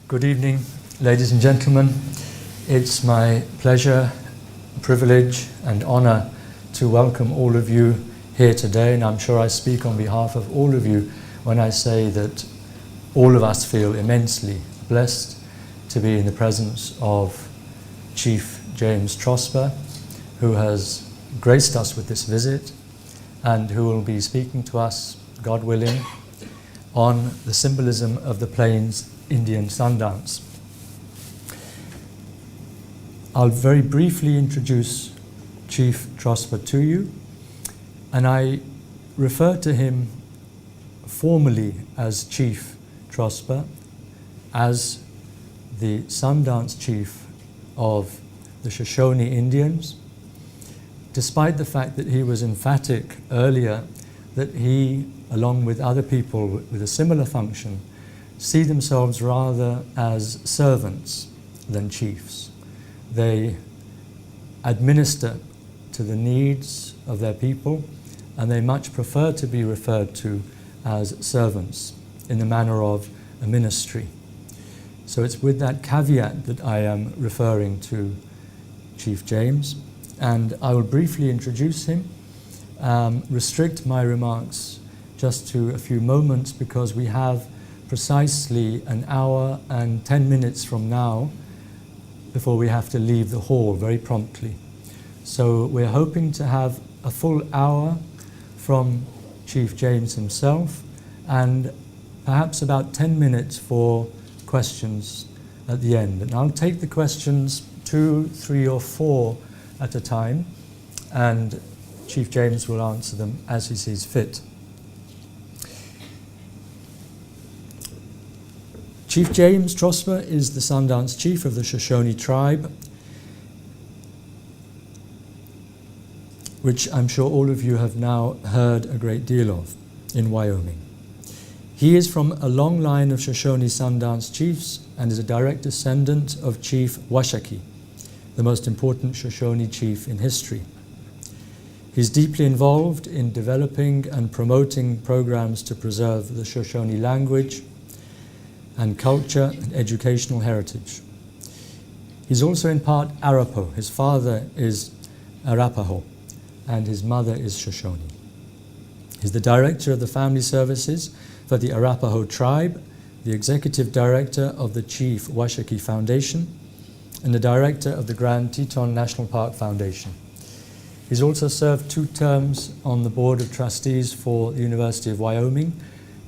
Good evening, ladies and gentlemen. It's my pleasure, privilege and honor to welcome all of you here today, and I'm sure I speak on behalf of all of you when I say that all of us feel immensely blessed to be in the presence of Chief James Trosper, who has graced us with this visit and who will be speaking to us, God willing, on the symbolism of the Plains Indian Sundance. I'll very briefly introduce Chief Trosper to you, and I refer to him formally as Chief Trosper, as the Sundance Chief of the Shoshone Indians, despite the fact that he was emphatic earlier that he, along with other people with a similar function, see themselves rather as servants than chiefs. They administer to the needs of their people, and they much prefer to be referred to as servants in the manner of a ministry. So it's with that caveat that I am referring to Chief James, and I will briefly introduce him, restrict my remarks just to a few moments because we have precisely an hour and 10 minutes from now before we have to leave the hall very promptly. So we're hoping to have a full hour from Chief James himself and perhaps about 10 minutes for questions at the end. And I'll take the questions 2, 3 or 4 at a time, and Chief James will answer them as he sees fit. Chief James Trosper is the Sundance Chief of the Shoshone tribe, which I'm sure all of you have now heard a great deal of in Wyoming. He is from a long line of Shoshone Sundance chiefs and is a direct descendant of Chief Washakie, the most important Shoshone chief in history. He's deeply involved in developing and promoting programs to preserve the Shoshone language and culture and educational heritage. He's also in part Arapaho. His father is Arapaho and his mother is Shoshone. He's the director of the family services for the Arapaho tribe, the executive director of the Chief Washakie Foundation, and the director of the Grand Teton National Park Foundation. He's also served 2 terms on the Board of Trustees for the University of Wyoming,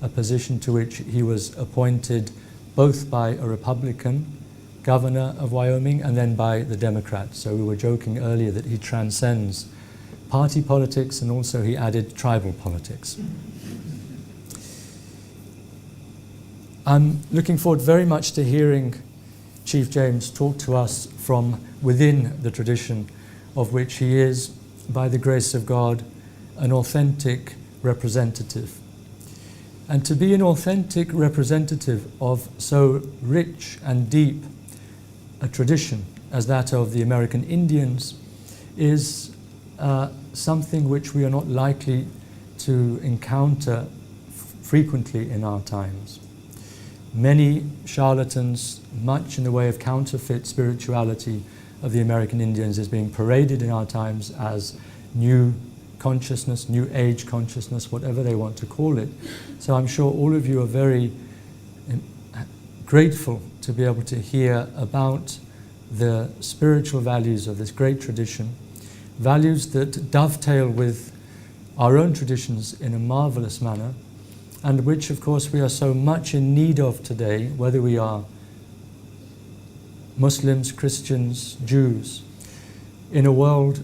a position to which he was appointed both by a Republican governor of Wyoming and then by the Democrats. So we were joking earlier that he transcends party politics and also he added tribal politics. I'm looking forward very much to hearing Chief James talk to us from within the tradition of which he is, by the grace of God, an authentic representative. And to be an authentic representative of so rich and deep a tradition as that of the American Indians is something which we are not likely to encounter frequently in our times. Many charlatans, much in the way of counterfeit spirituality of the American Indians is being paraded in our times as new consciousness, new age consciousness, whatever they want to call it. So I'm sure all of you are very grateful to be able to hear about the spiritual values of this great tradition, values that dovetail with our own traditions in a marvelous manner, and which of course we are so much in need of today, whether we are Muslims, Christians, Jews, in a world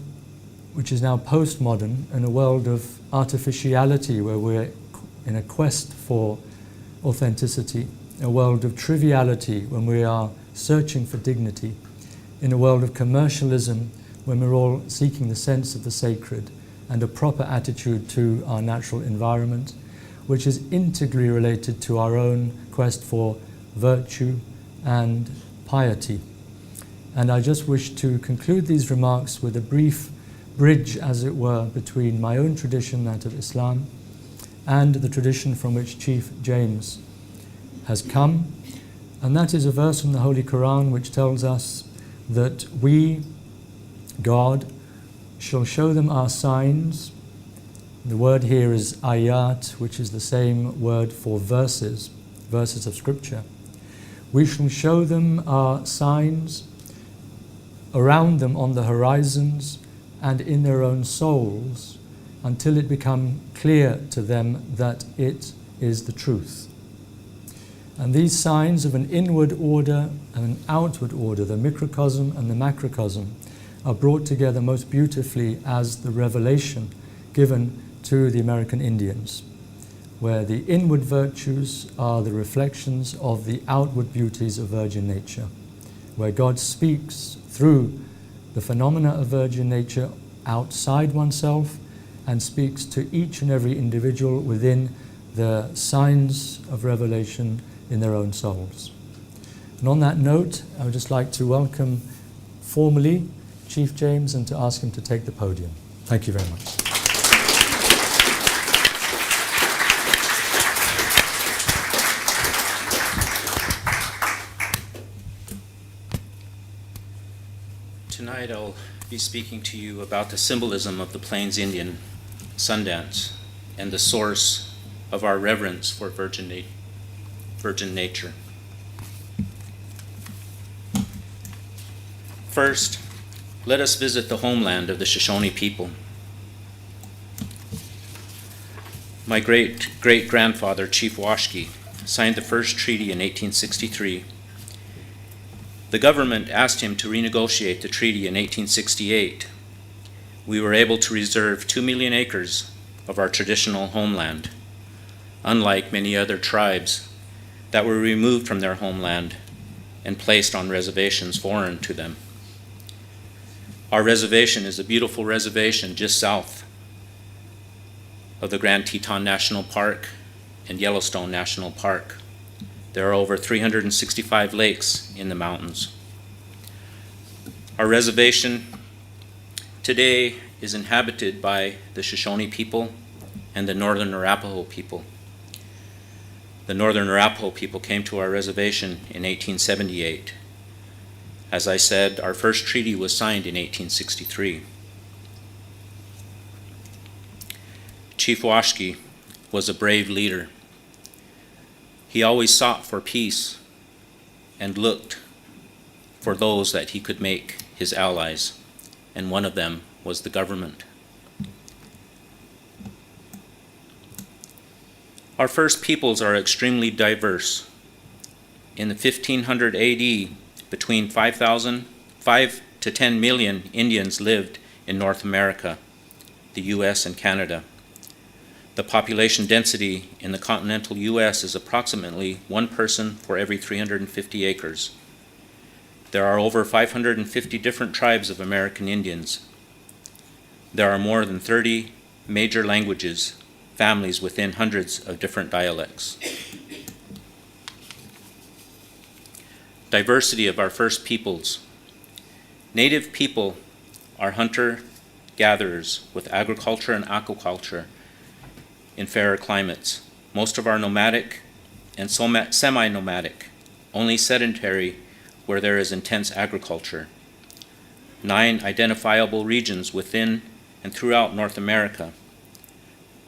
which is now postmodern, in a world of artificiality where we're in a quest for authenticity, a world of triviality when we are searching for dignity, in a world of commercialism when we're all seeking the sense of the sacred and a proper attitude to our natural environment, which is integrally related to our own quest for virtue and piety. And I just wish to conclude these remarks with a brief bridge, as it were, between my own tradition, that of Islam, and the tradition from which Chief James has come, And that is a verse from the Holy Quran which tells us that we, God, shall show them our signs. The word here is ayat, which is the same word for verses of Scripture. We shall show them our signs around them on the horizons and in their own souls until it become clear to them that it is the truth. And these signs of an inward order and an outward order, the microcosm and the macrocosm, are brought together most beautifully as the revelation given to the American Indians, where the inward virtues are the reflections of the outward beauties of virgin nature, where God speaks through the phenomena of virgin nature outside oneself and speaks to each and every individual within the signs of revelation in their own souls. And on that note, I would just like to welcome formally Chief James and to ask him to take the podium. Thank you very much. Tonight I'll be speaking to you about the symbolism of the Plains Indian Sundance and the source of our reverence for virgin nature. First, let us visit the homeland of the Shoshone people. My great-great-grandfather, Chief Washki, signed the first treaty in 1863. The government asked him to renegotiate the treaty in 1868. We were able to reserve 2 million acres of our traditional homeland, unlike many other tribes that were removed from their homeland and placed on reservations foreign to them. Our reservation is a beautiful reservation just south of the Grand Teton National Park and Yellowstone National Park. There are over 365 lakes in the mountains. Our reservation today is inhabited by the Shoshone people and the Northern Arapaho people. The Northern Arapaho people came to our reservation in 1878. As I said, our first treaty was signed in 1863. Chief Washki was a brave leader. He always sought for peace and looked for those that he could make his allies, and one of them was the government. Our first peoples are extremely diverse. In the 1500 AD, between 5 to 10 million Indians lived in North America, the US and Canada. The population density in the continental US is approximately 1 person for every 350 acres. There are over 550 different tribes of American Indians. There are more than 30 major languages, families within hundreds of different dialects. Diversity of our first peoples. Native people are hunter-gatherers with agriculture and aquaculture in fairer climates. Most of our nomadic and semi-nomadic, only sedentary where there is intense agriculture. 9 identifiable regions within and throughout North America.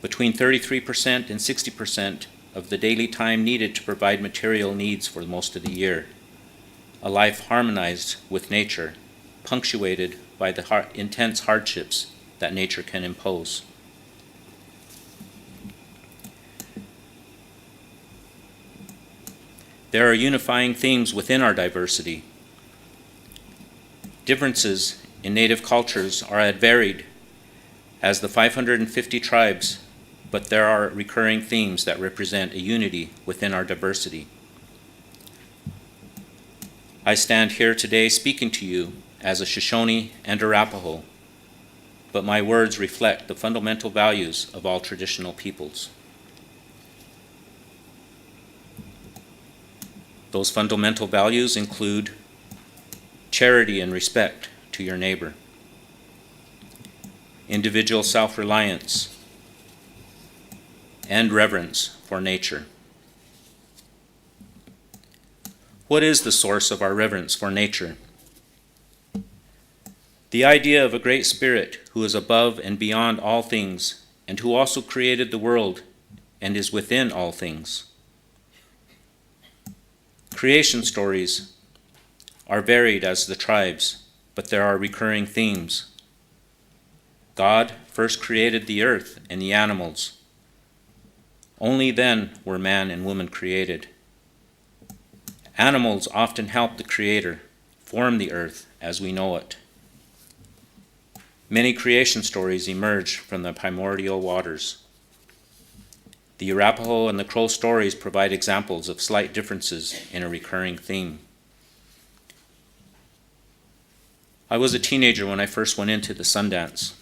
Between 33% and 60% of the daily time needed to provide material needs for most of the year. A life harmonized with nature, punctuated by the intense hardships that nature can impose. There are unifying themes within our diversity. Differences in native cultures are as varied as the 550 tribes, but there are recurring themes that represent a unity within our diversity. I stand here today speaking to you as a Shoshone and Arapaho, but my words reflect the fundamental values of all traditional peoples. Those fundamental values include charity and respect to your neighbor, individual self-reliance, and reverence for nature. What is the source of our reverence for nature? The idea of a great spirit who is above and beyond all things, and who also created the world and is within all things. Creation stories are varied as the tribes, but there are recurring themes. God first created the earth and the animals. Only then were man and woman created. Animals often help the Creator form the earth as we know it. Many creation stories emerge from the primordial waters. The Arapaho and the Crow stories provide examples of slight differences in a recurring theme. I was a teenager when I first went into the Sundance.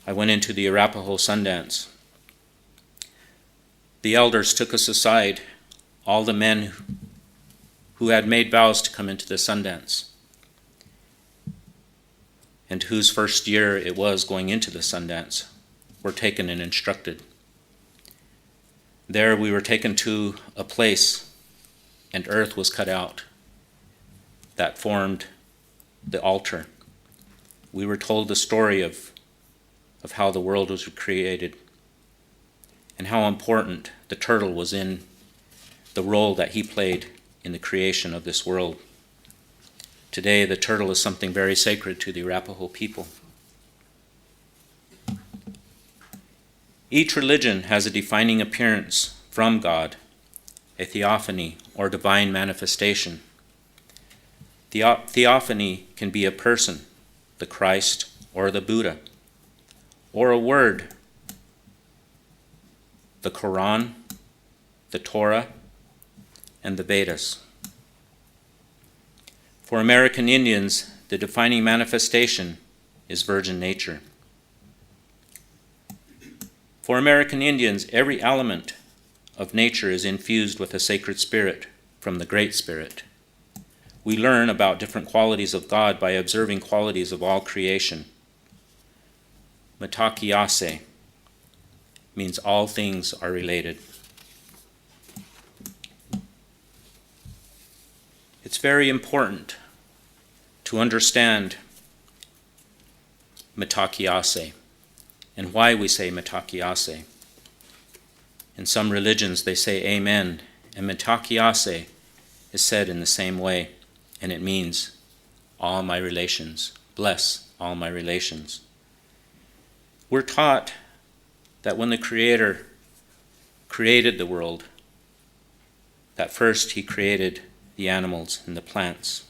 I went into the Arapaho Sundance. The elders took us aside, all the men who had made vows to come into the Sundance, and whose first year it was going into the Sundance, were taken and instructed. There we were taken to a place, and earth was cut out that formed the altar. We were told the story of how the world was created and how important the turtle was in the role that he played in the creation of this world. Today, the turtle is something very sacred to the Arapaho people. Each religion has a defining appearance from God, a theophany or divine manifestation. Theophany can be a person, the Christ or the Buddha, or a word, the Quran, the Torah, and the Vedas. For American Indians, the defining manifestation is virgin nature. For American Indians, every element of nature is infused with a sacred spirit from the Great Spirit. We learn about different qualities of God by observing qualities of all creation. Mitakiase means all things are related. It's very important to understand mitakiase and why we say mitakiase. In some religions they say amen, and mitakiase is said in the same way, and it means all my relations, bless all my relations. We're taught that when the Creator created the world, that first he created the animals and the plants.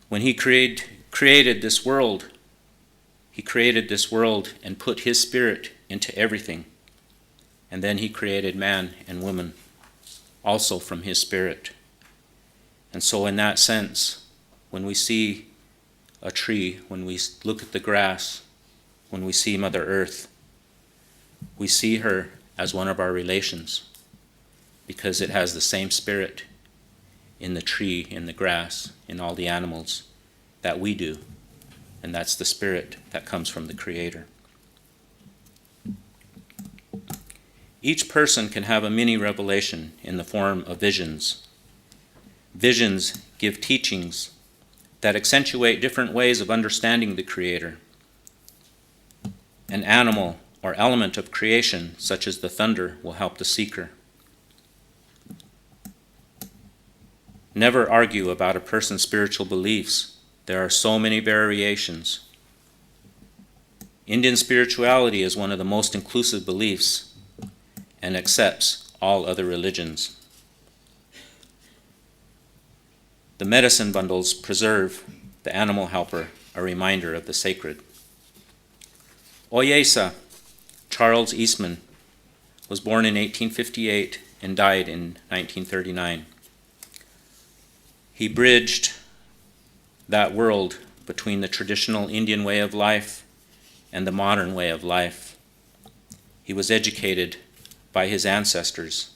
When he created this world, he created this world and put his spirit into everything. And then he created man and woman also from his spirit. And so in that sense, when we see a tree, when we look at the grass, when we see Mother Earth, we see her as one of our relations because it has the same spirit in the tree, in the grass, in all the animals that we do. And that's the spirit that comes from the Creator. Each person can have a mini revelation in the form of visions. Visions give teachings that accentuate different ways of understanding the Creator. An animal or element of creation, such as the thunder, will help the seeker. Never argue about a person's spiritual beliefs. There are so many variations. Indian spirituality is one of the most inclusive beliefs and accepts all other religions. The medicine bundles preserve the animal helper, a reminder of the sacred. Oyesa, Charles Eastman, was born in 1858 and died in 1939. He bridged that world between the traditional Indian way of life and the modern way of life. He was educated by his ancestors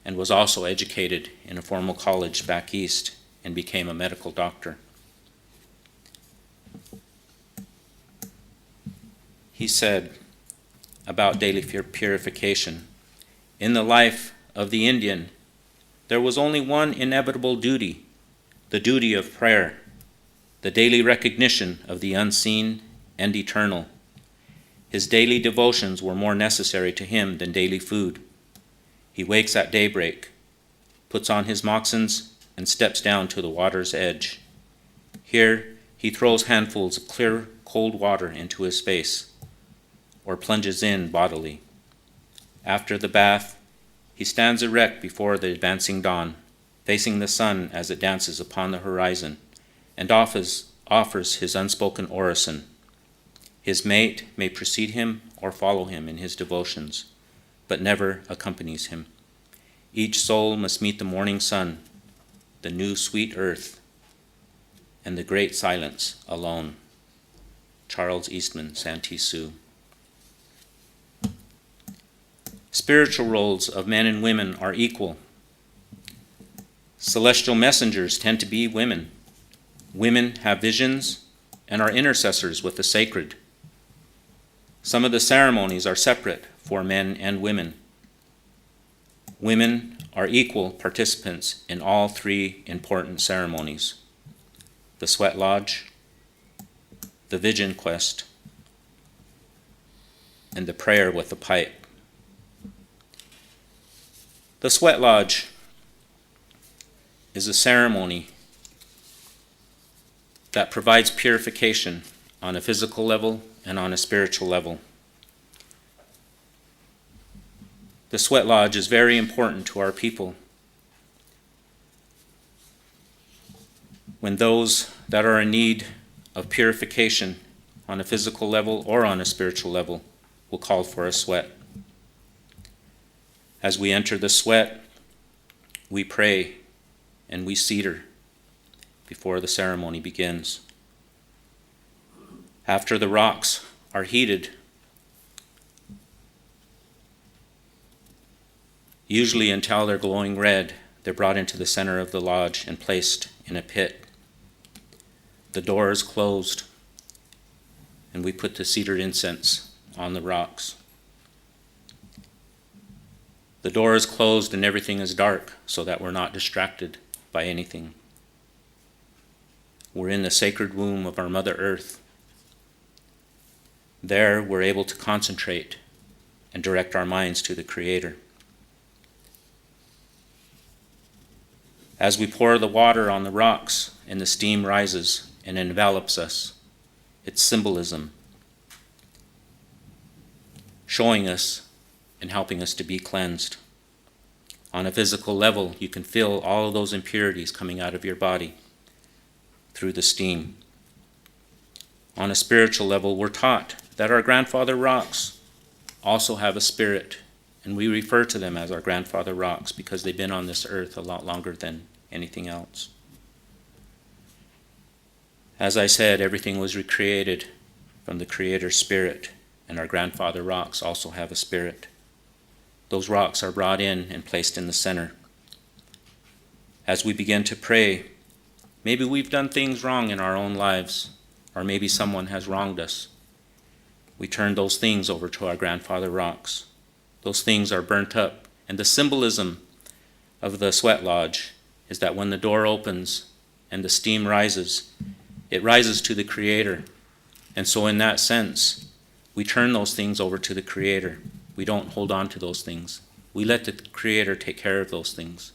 and was also educated in a formal college back east and became a medical doctor. He said about daily purification, in the life of the Indian, there was only one inevitable duty, the duty of prayer, the daily recognition of the unseen and eternal. His daily devotions were more necessary to him than daily food. He wakes at daybreak, puts on his moccasins, and steps down to the water's edge. Here, he throws handfuls of clear, cold water into his face, or plunges in bodily. After the bath, he stands erect before the advancing dawn, facing the sun as it dances upon the horizon, and offers his unspoken orison. His mate may precede him or follow him in his devotions, but never accompanies him. Each soul must meet the morning sun, the new sweet earth, and the great silence alone. Charles Eastman, Santee Sioux. Spiritual roles of men and women are equal. Celestial messengers tend to be women. Women have visions and are intercessors with the sacred. Some of the ceremonies are separate for men and women. Women are equal participants in all three important ceremonies: the Sweat Lodge, the Vision Quest, and the prayer with the pipe. The Sweat Lodge is a ceremony that provides purification on a physical level and on a spiritual level. The Sweat Lodge is very important to our people. When those that are in need of purification on a physical level or on a spiritual level will call for a sweat. As we enter the sweat, we pray and we cedar before the ceremony begins. After the rocks are heated, usually until they're glowing red, they're brought into the center of the lodge and placed in a pit. The door is closed, and we put the cedar incense on the rocks. The door is closed and everything is dark so that we're not distracted by anything. We're in the sacred womb of our Mother Earth. There we're able to concentrate and direct our minds to the Creator. As we pour the water on the rocks and the steam rises and envelops us, it's symbolism, showing us and helping us to be cleansed. On a physical level, you can feel all of those impurities coming out of your body through the steam. On a spiritual level, we're taught that our grandfather rocks also have a spirit, and we refer to them as our grandfather rocks because they've been on this earth a lot longer than anything else. As I said, everything was recreated from the Creator's spirit, and our grandfather rocks also have a spirit. Those rocks are brought in and placed in the center. As we begin to pray, maybe we've done things wrong in our own lives, or maybe someone has wronged us. We turn those things over to our grandfather rocks. Those things are burnt up. And the symbolism of the Sweat Lodge is that when the door opens and the steam rises, it rises to the Creator. And so in that sense, we turn those things over to the Creator. We don't hold on to those things. We let the Creator take care of those things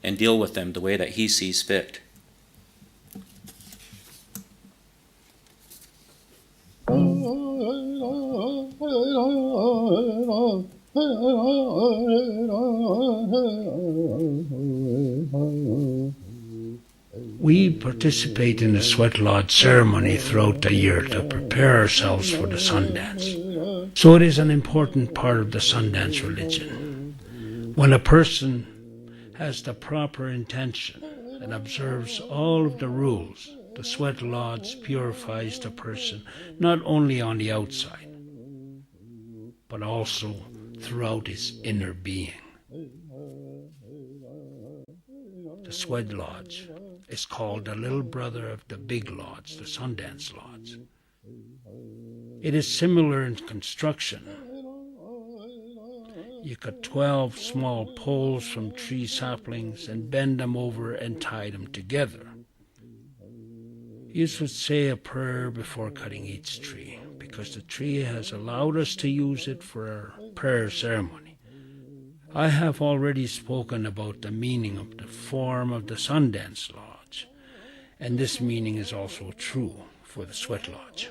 and deal with them the way that He sees fit. We participate in the Sweat Lodge ceremony throughout the year to prepare ourselves for the Sundance. So it is an important part of the Sundance religion. When a person has the proper intention and observes all of the rules, the Sweat Lodge purifies the person not only on the outside, but also throughout his inner being. The Sweat Lodge is called the little brother of the big lodge, the Sundance Lodge. It is similar in construction. You cut 12 small poles from tree saplings and bend them over and tie them together. You should say a prayer before cutting each tree, because the tree has allowed us to use it for our prayer ceremony. I have already spoken about the meaning of the form of the Sundance Lodge, and this meaning is also true for the Sweat Lodge.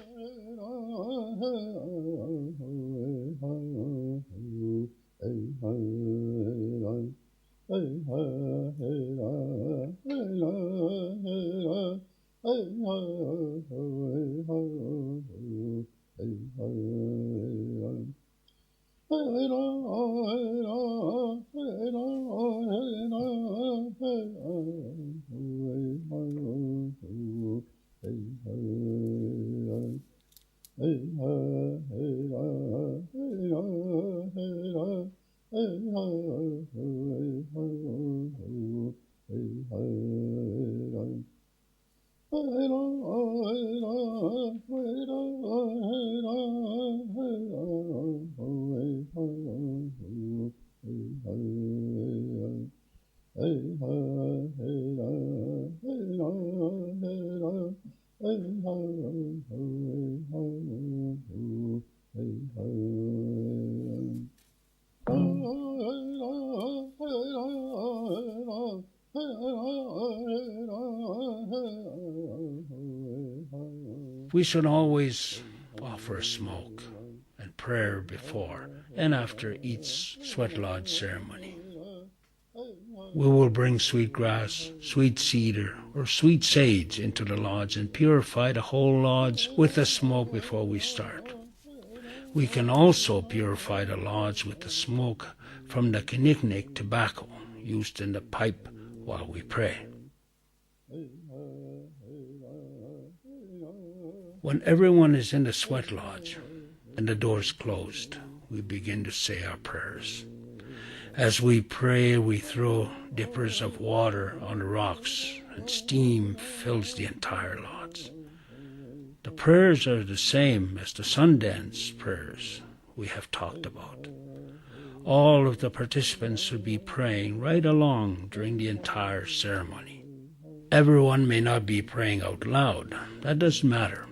We should always offer a smoke and prayer before and after each Sweat Lodge ceremony. We will bring sweet grass, sweet cedar, or sweet sage into the lodge and purify the whole lodge with the smoke before we start. We can also purify the lodge with the smoke from the kinnikinnick tobacco used in the pipe while we pray. When everyone is in the Sweat Lodge and the doors closed, we begin to say our prayers. As we pray, we throw dippers of water on the rocks, and steam fills the entire lodge. The prayers are the same as the Sundance prayers we have talked about. All of the participants should be praying right along during the entire ceremony. Everyone may not be praying out loud. That doesn't matter.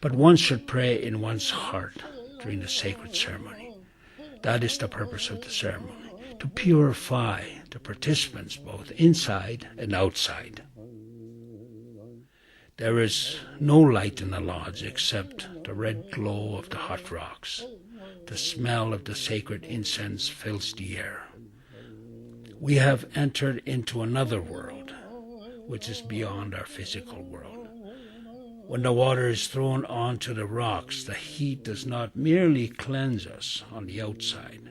But one should pray in one's heart during the sacred ceremony. That is the purpose of the ceremony, to purify the participants both inside and outside. There is no light in the lodge except the red glow of the hot rocks. The smell of the sacred incense fills the air. We have entered into another world, which is beyond our physical world. When the water is thrown onto the rocks, the heat does not merely cleanse us on the outside.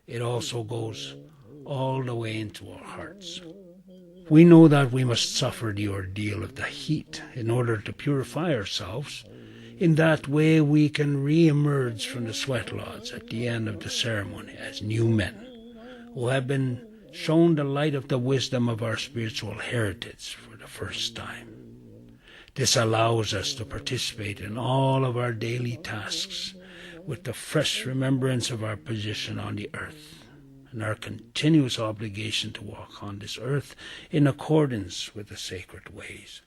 It also goes all the way into our hearts. We know that we must suffer the ordeal of the heat in order to purify ourselves. In that way we can re-emerge from the Sweat Lodge at the end of the ceremony as new men who have been shown the light of the wisdom of our spiritual heritage for the first time. This allows us to participate in all of our daily tasks with the fresh remembrance of our position on the earth and our continuous obligation to walk on this earth in accordance with the sacred ways.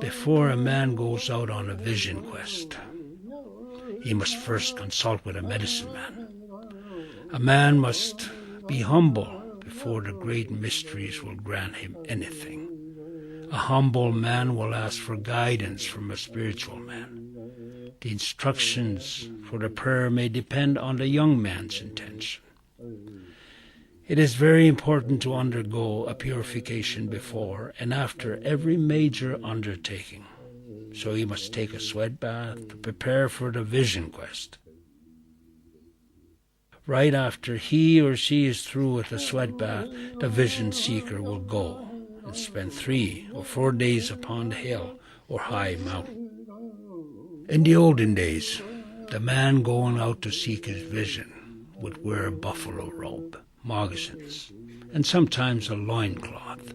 Before a man goes out on a vision quest, he must first consult with a medicine man. A man must be humble before the great mysteries will grant him anything. A humble man will ask for guidance from a spiritual man. The instructions for the prayer may depend on the young man's intention. It is very important to undergo a purification before and after every major undertaking. So he must take a sweat bath to prepare for the vision quest. Right after he or she is through with the sweat bath, the vision seeker will go and spend 3 or 4 days upon the hill or high mountain. In the olden days, the man going out to seek his vision would wear a buffalo robe, moccasins, and sometimes a loincloth.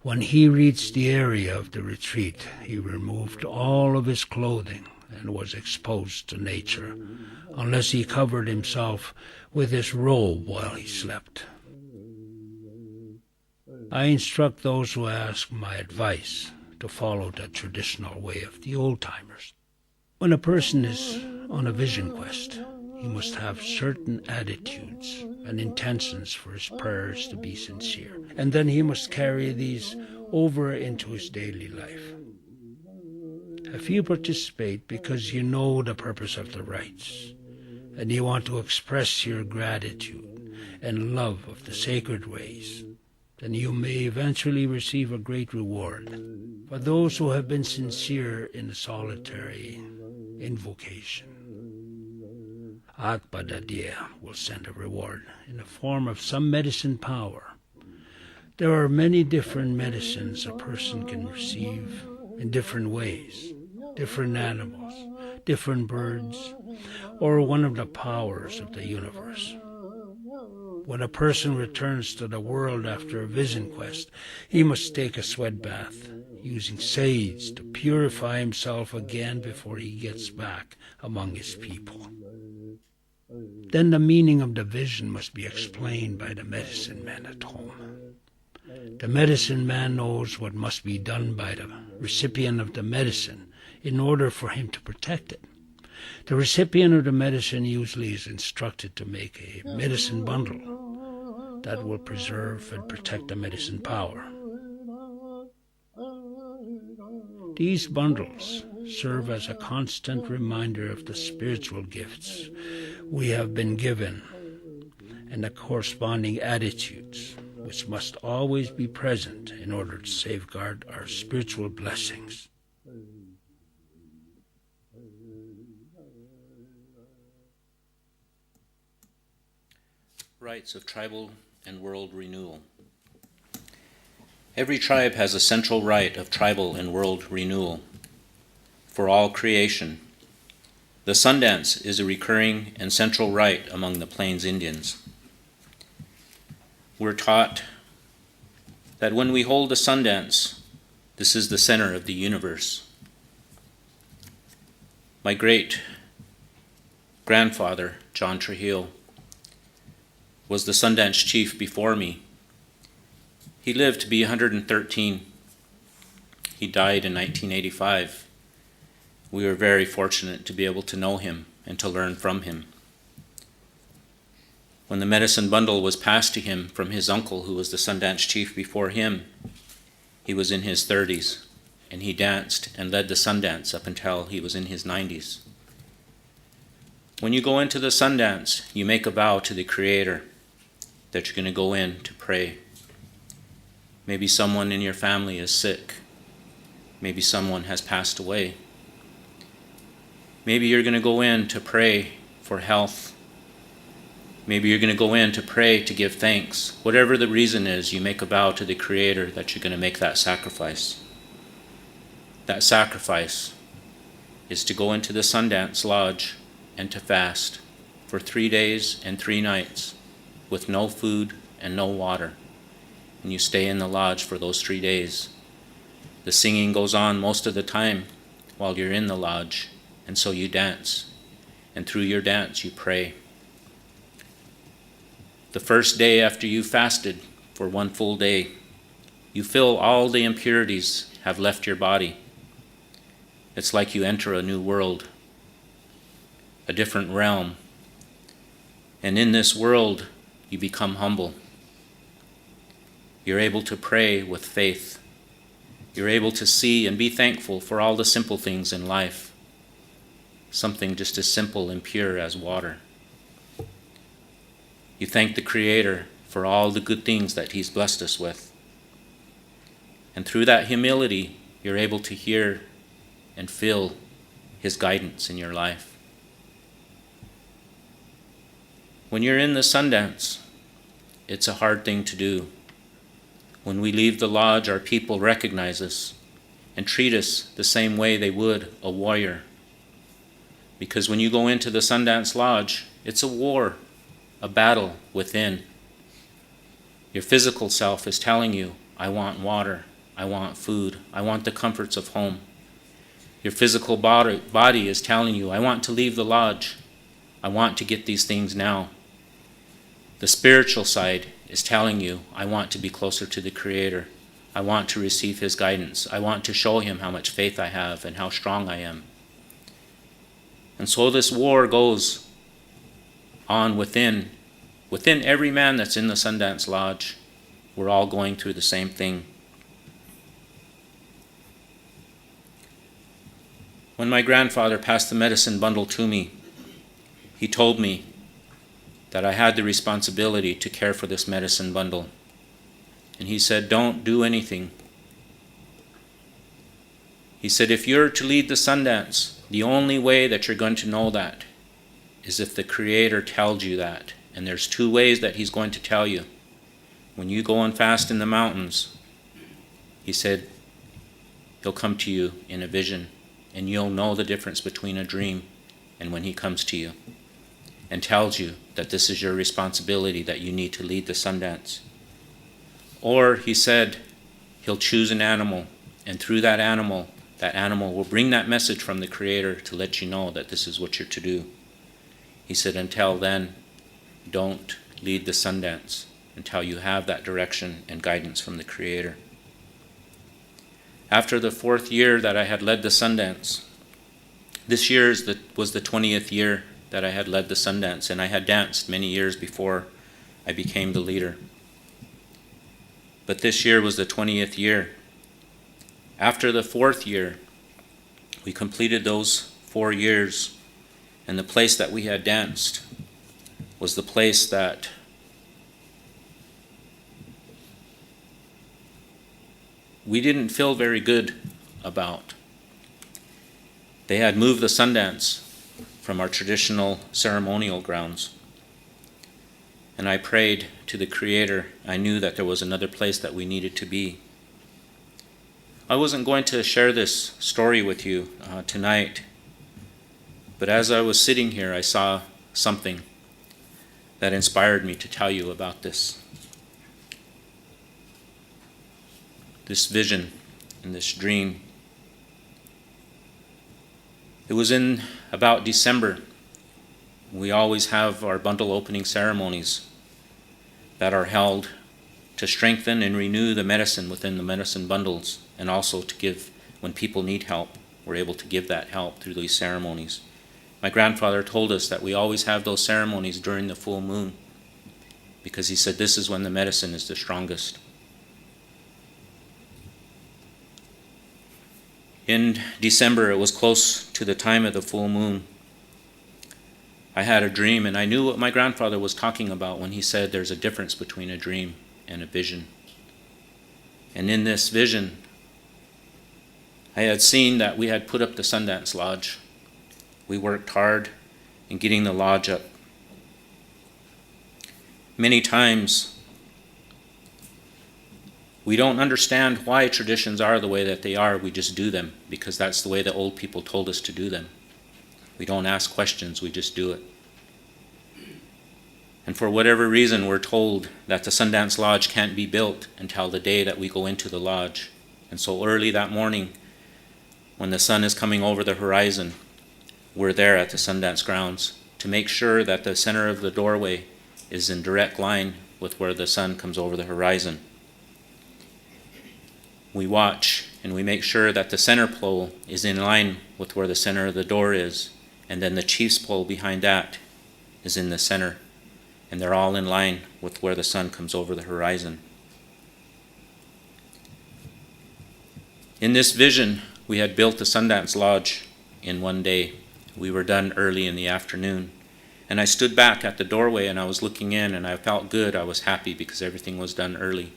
When he reached the area of the retreat, he removed all of his clothing and was exposed to nature, unless he covered himself with his robe while he slept. I instruct those who ask my advice to follow the traditional way of the old-timers. When a person is on a vision quest, he must have certain attitudes and intentions for his prayers to be sincere, and then he must carry these over into his daily life. If you participate because you know the purpose of the rites, and you want to express your gratitude and love of the sacred ways, then you may eventually receive a great reward. For those who have been sincere in a solitary invocation, Akbadadia will send a reward in the form of some medicine power. There are many different medicines a person can receive in different ways, different animals, different birds, or one of the powers of the universe. When a person returns to the world after a vision quest, he must take a sweat bath, using sage to purify himself again before he gets back among his people. Then the meaning of the vision must be explained by the medicine man at home. The medicine man knows what must be done by the recipient of the medicine in order for him to protect it. The recipient of the medicine usually is instructed to make a medicine bundle that will preserve and protect the medicine power. These bundles serve as a constant reminder of the spiritual gifts we have been given and the corresponding attitudes which must always be present in order to safeguard our spiritual blessings. Rites of tribal and world renewal. Every tribe has a central rite of tribal and world renewal. For all creation, the Sundance is a recurring and central rite among the Plains Indians. We're taught that when we hold the Sundance, this is the center of the universe. My great-grandfather, John Trujillo, was the Sundance chief before me. He lived to be 113. He died in 1985. We were very fortunate to be able to know him and to learn from him. When the medicine bundle was passed to him from his uncle, who was the Sundance chief before him, he was in his 30s, and he danced and led the Sundance up until he was in his 90s. When you go into the Sundance, you make a vow to the Creator that you're going to go in to pray. Maybe someone in your family is sick. Maybe someone has passed away. Maybe you're going to go in to pray for health. Maybe you're going to go in to pray to give thanks. Whatever the reason is, you make a vow to the Creator that you're going to make that sacrifice. That sacrifice is to go into the Sundance Lodge and to fast for 3 days and 3 nights with no food and no water. And you stay in the lodge for those 3 days. The singing goes on most of the time while you're in the lodge, and so you dance. And through your dance you pray. The first day after you fasted for 1 full day, you feel all the impurities have left your body. It's like you enter a new world, a different realm. And in this world, you become humble. You're able to pray with faith. You're able to see and be thankful for all the simple things in life. Something just as simple and pure as water. You thank the Creator for all the good things that He's blessed us with. And through that humility, you're able to hear and feel His guidance in your life. When you're in the Sundance, it's a hard thing to do. When we leave the lodge, our people recognize us and treat us the same way they would a warrior. Because when you go into the Sundance Lodge, It's a war, a battle within. Your physical self is telling you, I want water, I want food, I want the comforts of home. Your physical body is telling you, I want to leave the lodge, I want to get these things now. The spiritual side is telling you, I want to be closer to the Creator. I want to receive His guidance. I want to show Him how much faith I have and how strong I am. And so this war goes on within every man that's in the Sundance Lodge. We're all going through the same thing. When my grandfather passed the medicine bundle to me, he told me that I had the responsibility to care for this medicine bundle. And he said, don't do anything. He said, if you're to lead the Sundance, the only way that you're going to know that is if the Creator tells you that. And there's two ways that He's going to tell you. When you go and fast in the mountains, he said, He'll come to you in a vision, and you'll know the difference between a dream and when He comes to you and tells you that this is your responsibility, that you need to lead the Sundance. Or he said, He'll choose an animal, and through that animal will bring that message from the Creator to let you know that this is what you're to do. He said, until then, don't lead the Sundance until you have that direction and guidance from the Creator. After the 4th year that I had led the Sundance, this year was the 20th year that I had led the Sundance, and I had danced many years before I became the leader. But this year was the 20th year. After the 4th year, we completed those 4 years, and the place that we had danced was the place that we didn't feel very good about. They had moved the Sundance from our traditional ceremonial grounds. And I prayed to the Creator. I knew that there was another place that we needed to be. I wasn't going to share this story with you tonight, but as I was sitting here, I saw something that inspired me to tell you about this. This vision and this dream. It was in about December. We always have our bundle opening ceremonies that are held to strengthen and renew the medicine within the medicine bundles, and also to give, when people need help, we're able to give that help through these ceremonies. My grandfather told us that we always have those ceremonies during the full moon, because he said this is when the medicine is the strongest. In December, it was close to the time of the full moon. I had a dream, and I knew what my grandfather was talking about when he said there's a difference between a dream and a vision. And in this vision, I had seen that we had put up the Sundance Lodge. We worked hard in getting the lodge up. Many times, we don't understand why traditions are the way that they are. We just do them because that's the way the old people told us to do them. We don't ask questions, we just do it. And for whatever reason, we're told that the Sundance Lodge can't be built until the day that we go into the lodge. And so early that morning, when the sun is coming over the horizon, we're there at the Sundance grounds to make sure that the center of the doorway is in direct line with where the sun comes over the horizon. We watch and we make sure that the center pole is in line with where the center of the door is, and then the chief's pole behind that is in the center, and they're all in line with where the sun comes over the horizon. In this vision, we had built the Sundance Lodge in one day. We were done early in the afternoon, and I stood back at the doorway and I was looking in, and I felt good. I was happy because everything was done early.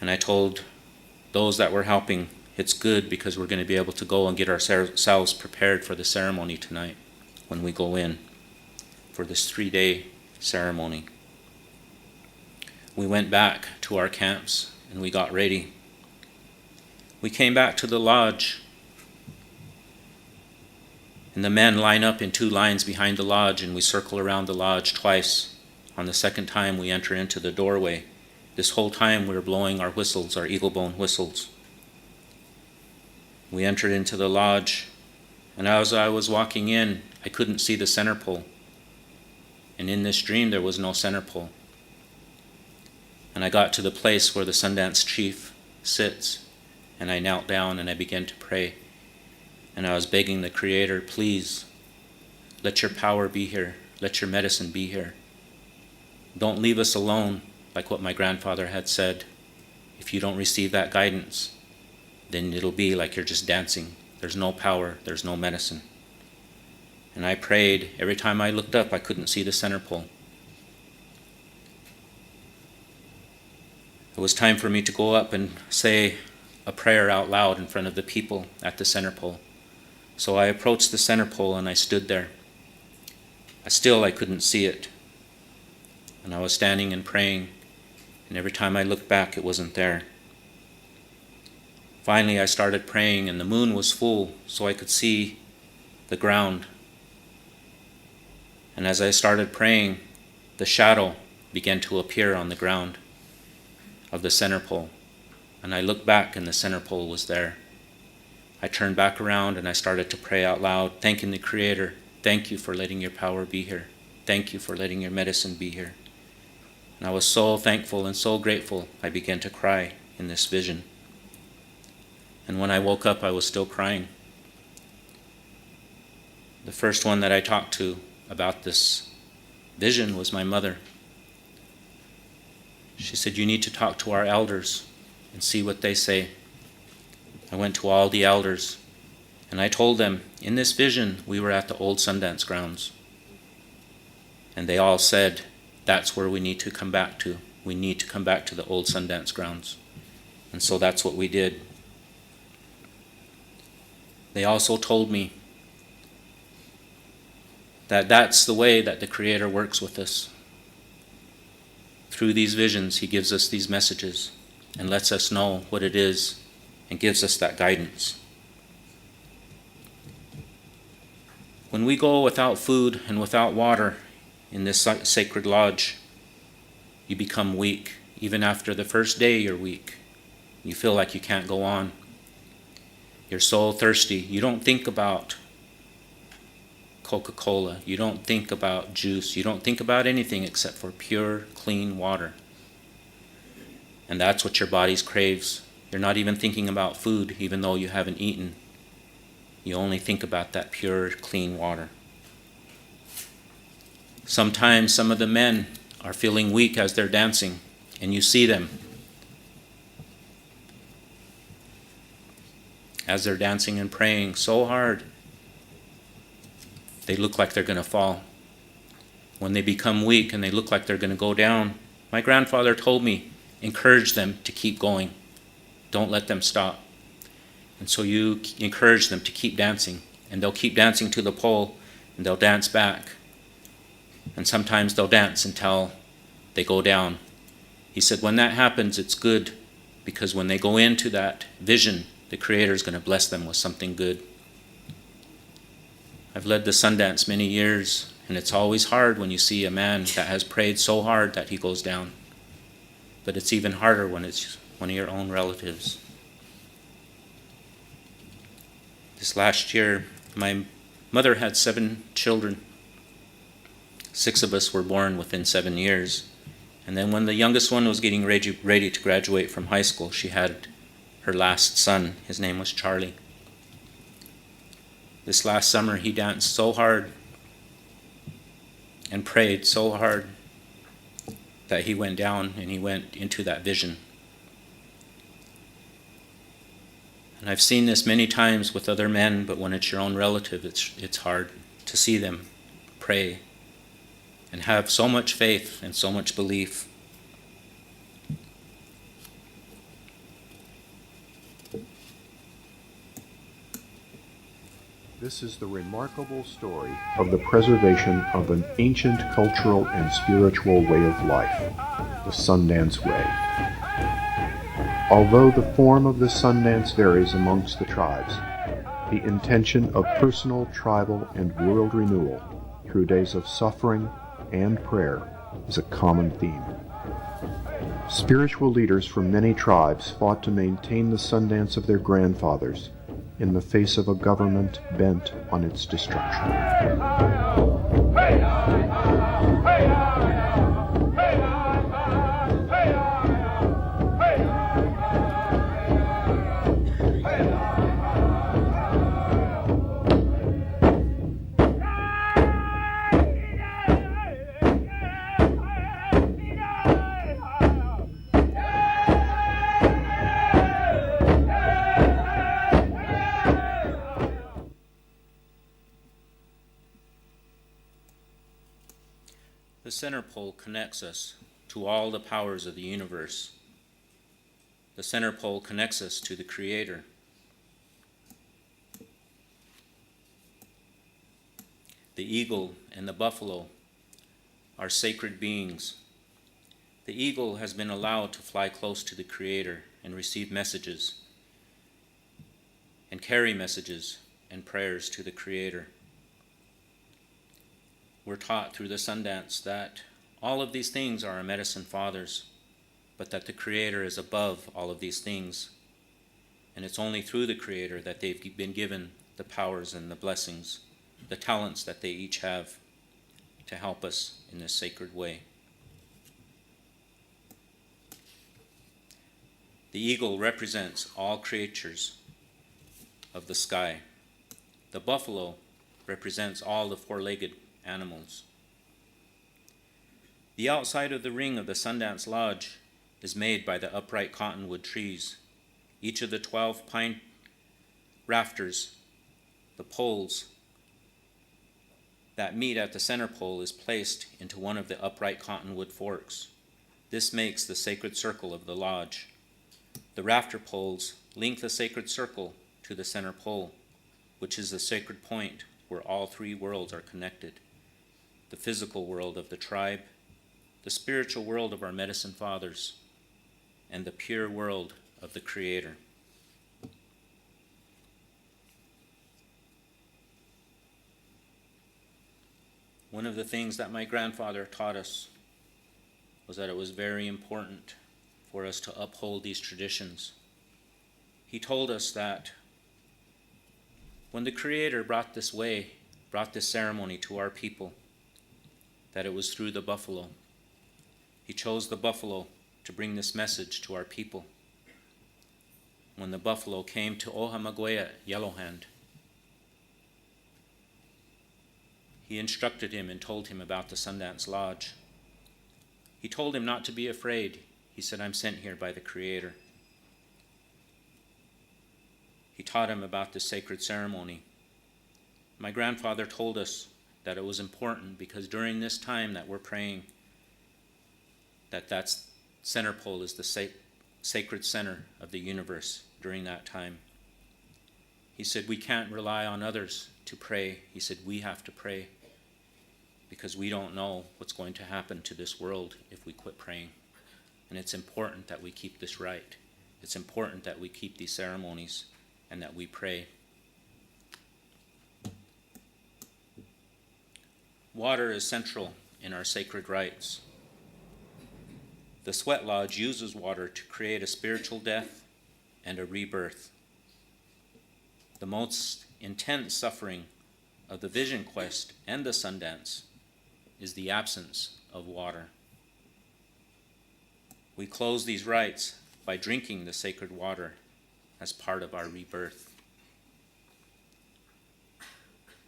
And I told those that were helping, it's good because we're going to be able to go and get ourselves prepared for the ceremony tonight when we go in for this 3-day ceremony. We went back to our camps and we got ready. We came back to the lodge. And the men line up in 2 lines behind the lodge, and we circle around the lodge twice. On the second time, we enter into the doorway. This whole time, we were blowing our whistles, our eagle bone whistles. We entered into the lodge, and as I was walking in, I couldn't see the center pole. And in this dream, there was no center pole. And I got to the place where the Sundance chief sits, and I knelt down and I began to pray. And I was begging the Creator, please, let your power be here. Let your medicine be here. Don't leave us alone, like what my grandfather had said. If you don't receive that guidance, then it'll be like you're just dancing. There's no power, there's no medicine. And I prayed. Every time I looked up, I couldn't see the center pole. It was time for me to go up and say a prayer out loud in front of the people at the center pole. So I approached the center pole and I stood there. I couldn't see it. And I was standing and praying, and every time I looked back, it wasn't there. Finally, I started praying, and the moon was full, so I could see the ground. And as I started praying, the shadow began to appear on the ground of the center pole. And I looked back, and the center pole was there. I turned back around, and I started to pray out loud, thanking the Creator. Thank you for letting your power be here. Thank you for letting your medicine be here. And I was so thankful and so grateful, I began to cry in this vision. And when I woke up, I was still crying. The first one that I talked to about this vision was my mother. She said, you need to talk to our elders and see what they say. I went to all the elders, and I told them, in this vision, we were at the old Sundance grounds. And they all said, that's where we need to come back to. We need to come back to the old Sundance grounds. And so that's what we did. They also told me that that's the way that the Creator works with us. Through these visions, He gives us these messages and lets us know what it is and gives us that guidance. When we go without food and without water in this sacred lodge, you become weak. Even after the first day, you're weak. You feel like you can't go on. You're so thirsty. You don't think about Coca-Cola. You don't think about juice. You don't think about anything except for pure, clean water. And that's what your body craves. You're not even thinking about food, even though you haven't eaten. You only think about that pure, clean water. Sometimes some of the men are feeling weak as they're dancing, and you see them as they're dancing and praying so hard, they look like they're going to fall. When they become weak and they look like they're going to go down, my grandfather told me, encourage them to keep going. Don't let them stop. And so you encourage them to keep dancing, and they'll keep dancing to the pole, and they'll dance back. And sometimes they'll dance until they go down. He said, when that happens, it's good, because when they go into that vision, the Creator is going to bless them with something good. I've led the Sundance many years, and it's always hard when you see a man that has prayed so hard that he goes down. But it's even harder when it's one of your own relatives. This last year, my mother had 7 children. 6 of us were born within 7 years. And then when the youngest one was getting ready to graduate from high school, she had her last son. His name was Charlie. This last summer, he danced so hard and prayed so hard that he went down and he went into that vision. And I've seen this many times with other men, but when it's your own relative, it's hard to see them pray and have so much faith and so much belief. This is the remarkable story of the preservation of an ancient cultural and spiritual way of life, the Sundance Way. Although the form of the Sundance varies amongst the tribes, The intention of personal, tribal, and world renewal through days of suffering and prayer is a common theme. Spiritual leaders from many tribes fought to maintain the Sundance of their grandfathers in the face of a government bent on its destruction. The center pole connects us to all the powers of the universe. The center pole connects us to the Creator. The eagle and the buffalo are sacred beings. The eagle has been allowed to fly close to the Creator and receive messages and carry messages and prayers to the Creator. We're taught through the Sundance that all of these things are our medicine fathers, but that the Creator is above all of these things. And it's only through the Creator that they've been given the powers and the blessings, the talents that they each have to help us in this sacred way. The eagle represents all creatures of the sky. The buffalo represents all the four-legged animals. The outside of the ring of the Sundance Lodge is made by the upright cottonwood trees. Each of the 12 pine rafters, the poles that meet at the center pole, is placed into one of the upright cottonwood forks. This makes the sacred circle of the lodge. The rafter poles link the sacred circle to the center pole, which is the sacred point where all three worlds are connected: the physical world of the tribe, the spiritual world of our medicine fathers, and the pure world of the Creator. One of the things that my grandfather taught us was that it was very important for us to uphold these traditions. He told us that when the Creator brought this ceremony to our people, that it was through the buffalo. He chose the buffalo to bring this message to our people. When the buffalo came to Ohamagoya, Yellowhand, he instructed him and told him about the Sundance Lodge. He told him not to be afraid. He said, "I'm sent here by the Creator." He taught him about the sacred ceremony. My grandfather told us that it was important because during this time that we're praying, that center pole is the sacred center of the universe during that time. He said, we can't rely on others to pray. He said, we have to pray because we don't know what's going to happen to this world if we quit praying. And it's important that we keep this right. It's important that we keep these ceremonies and that we pray. Water is central in our sacred rites. The Sweat Lodge uses water to create a spiritual death and a rebirth. The most intense suffering of the Vision Quest and the Sundance is the absence of water. We close these rites by drinking the sacred water as part of our rebirth.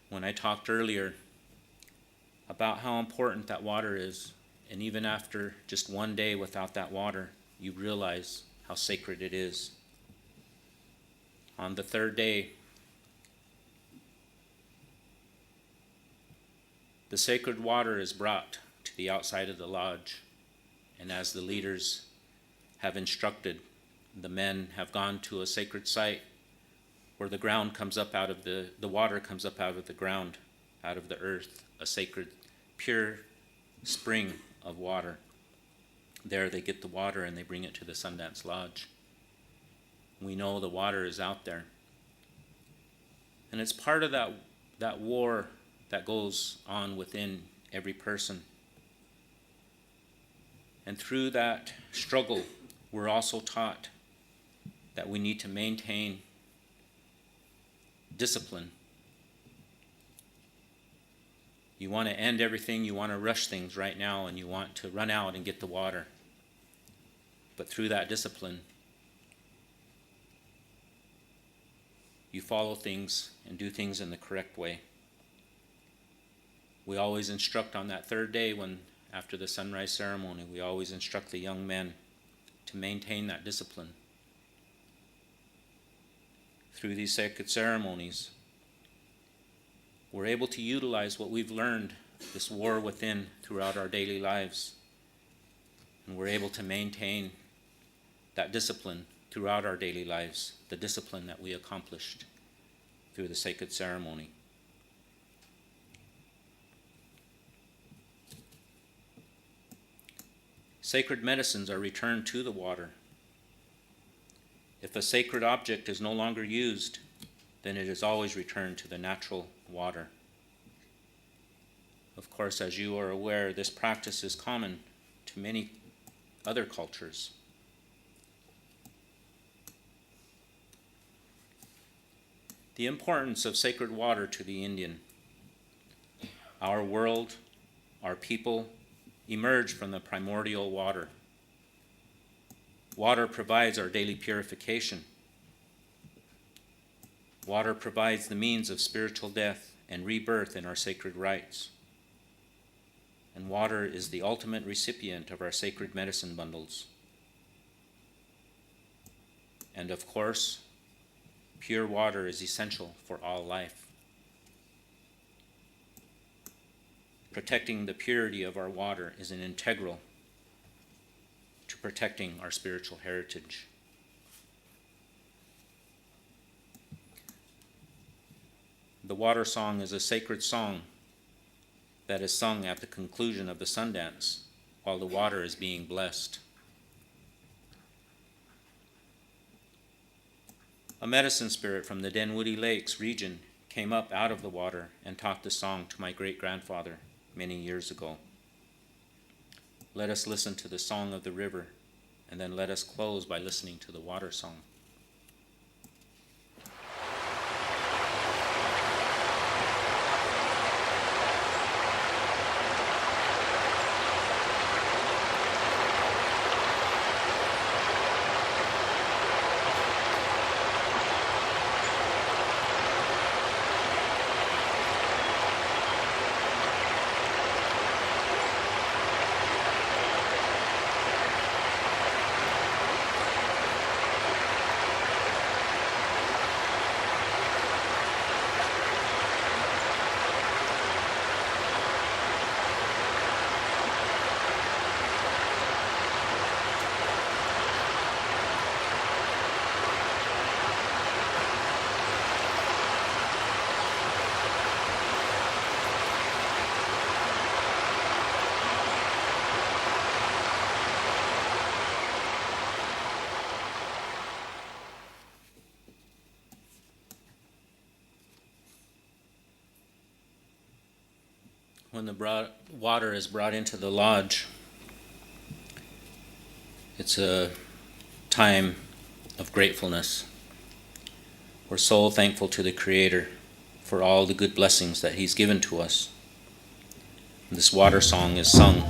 When I talked earlier about how important that water is, and even after just one day without that water, you realize how sacred it is. On the third day, the sacred water is brought to the outside of the lodge, and as the leaders have instructed, the men have gone to a sacred site where the ground comes up out of the water comes up out of the ground, out of the earth, a sacred, pure spring of water. There they get the water and they bring it to the Sundance Lodge. We know the water is out there. And it's part of that war that goes on within every person. And through that struggle, we're also taught that we need to maintain discipline. You want to end everything, you want to rush things right now, and you want to run out and get the water. But through that discipline, you follow things and do things in the correct way. We always instruct on that third day, when after the sunrise ceremony, we always instruct the young men to maintain that discipline. Through these sacred ceremonies, we're able to utilize what we've learned, this war within, throughout our daily lives. And we're able to maintain that discipline throughout our daily lives, the discipline that we accomplished through the sacred ceremony. Sacred medicines are returned to the water. If a sacred object is no longer used, then it is always returned to the natural water. Of course, as you are aware, this practice is common to many other cultures. The importance of sacred water to the Indian. Our world, our people, emerged from the primordial water. Water provides our daily purification. Water provides the means of spiritual death and rebirth in our sacred rites. And water is the ultimate recipient of our sacred medicine bundles. And of course, pure water is essential for all life. Protecting the purity of our water is an integral to protecting our spiritual heritage. The water song is a sacred song that is sung at the conclusion of the Sundance while the water is being blessed. A medicine spirit from the Denwoody Lakes region came up out of the water and taught the song to my great-grandfather many years ago. Let us listen to the song of the river, and then let us close by listening to the water song. When the water is brought into the lodge, it's a time of gratefulness. We're so thankful to the Creator for all the good blessings that He's given to us. This water song is sung.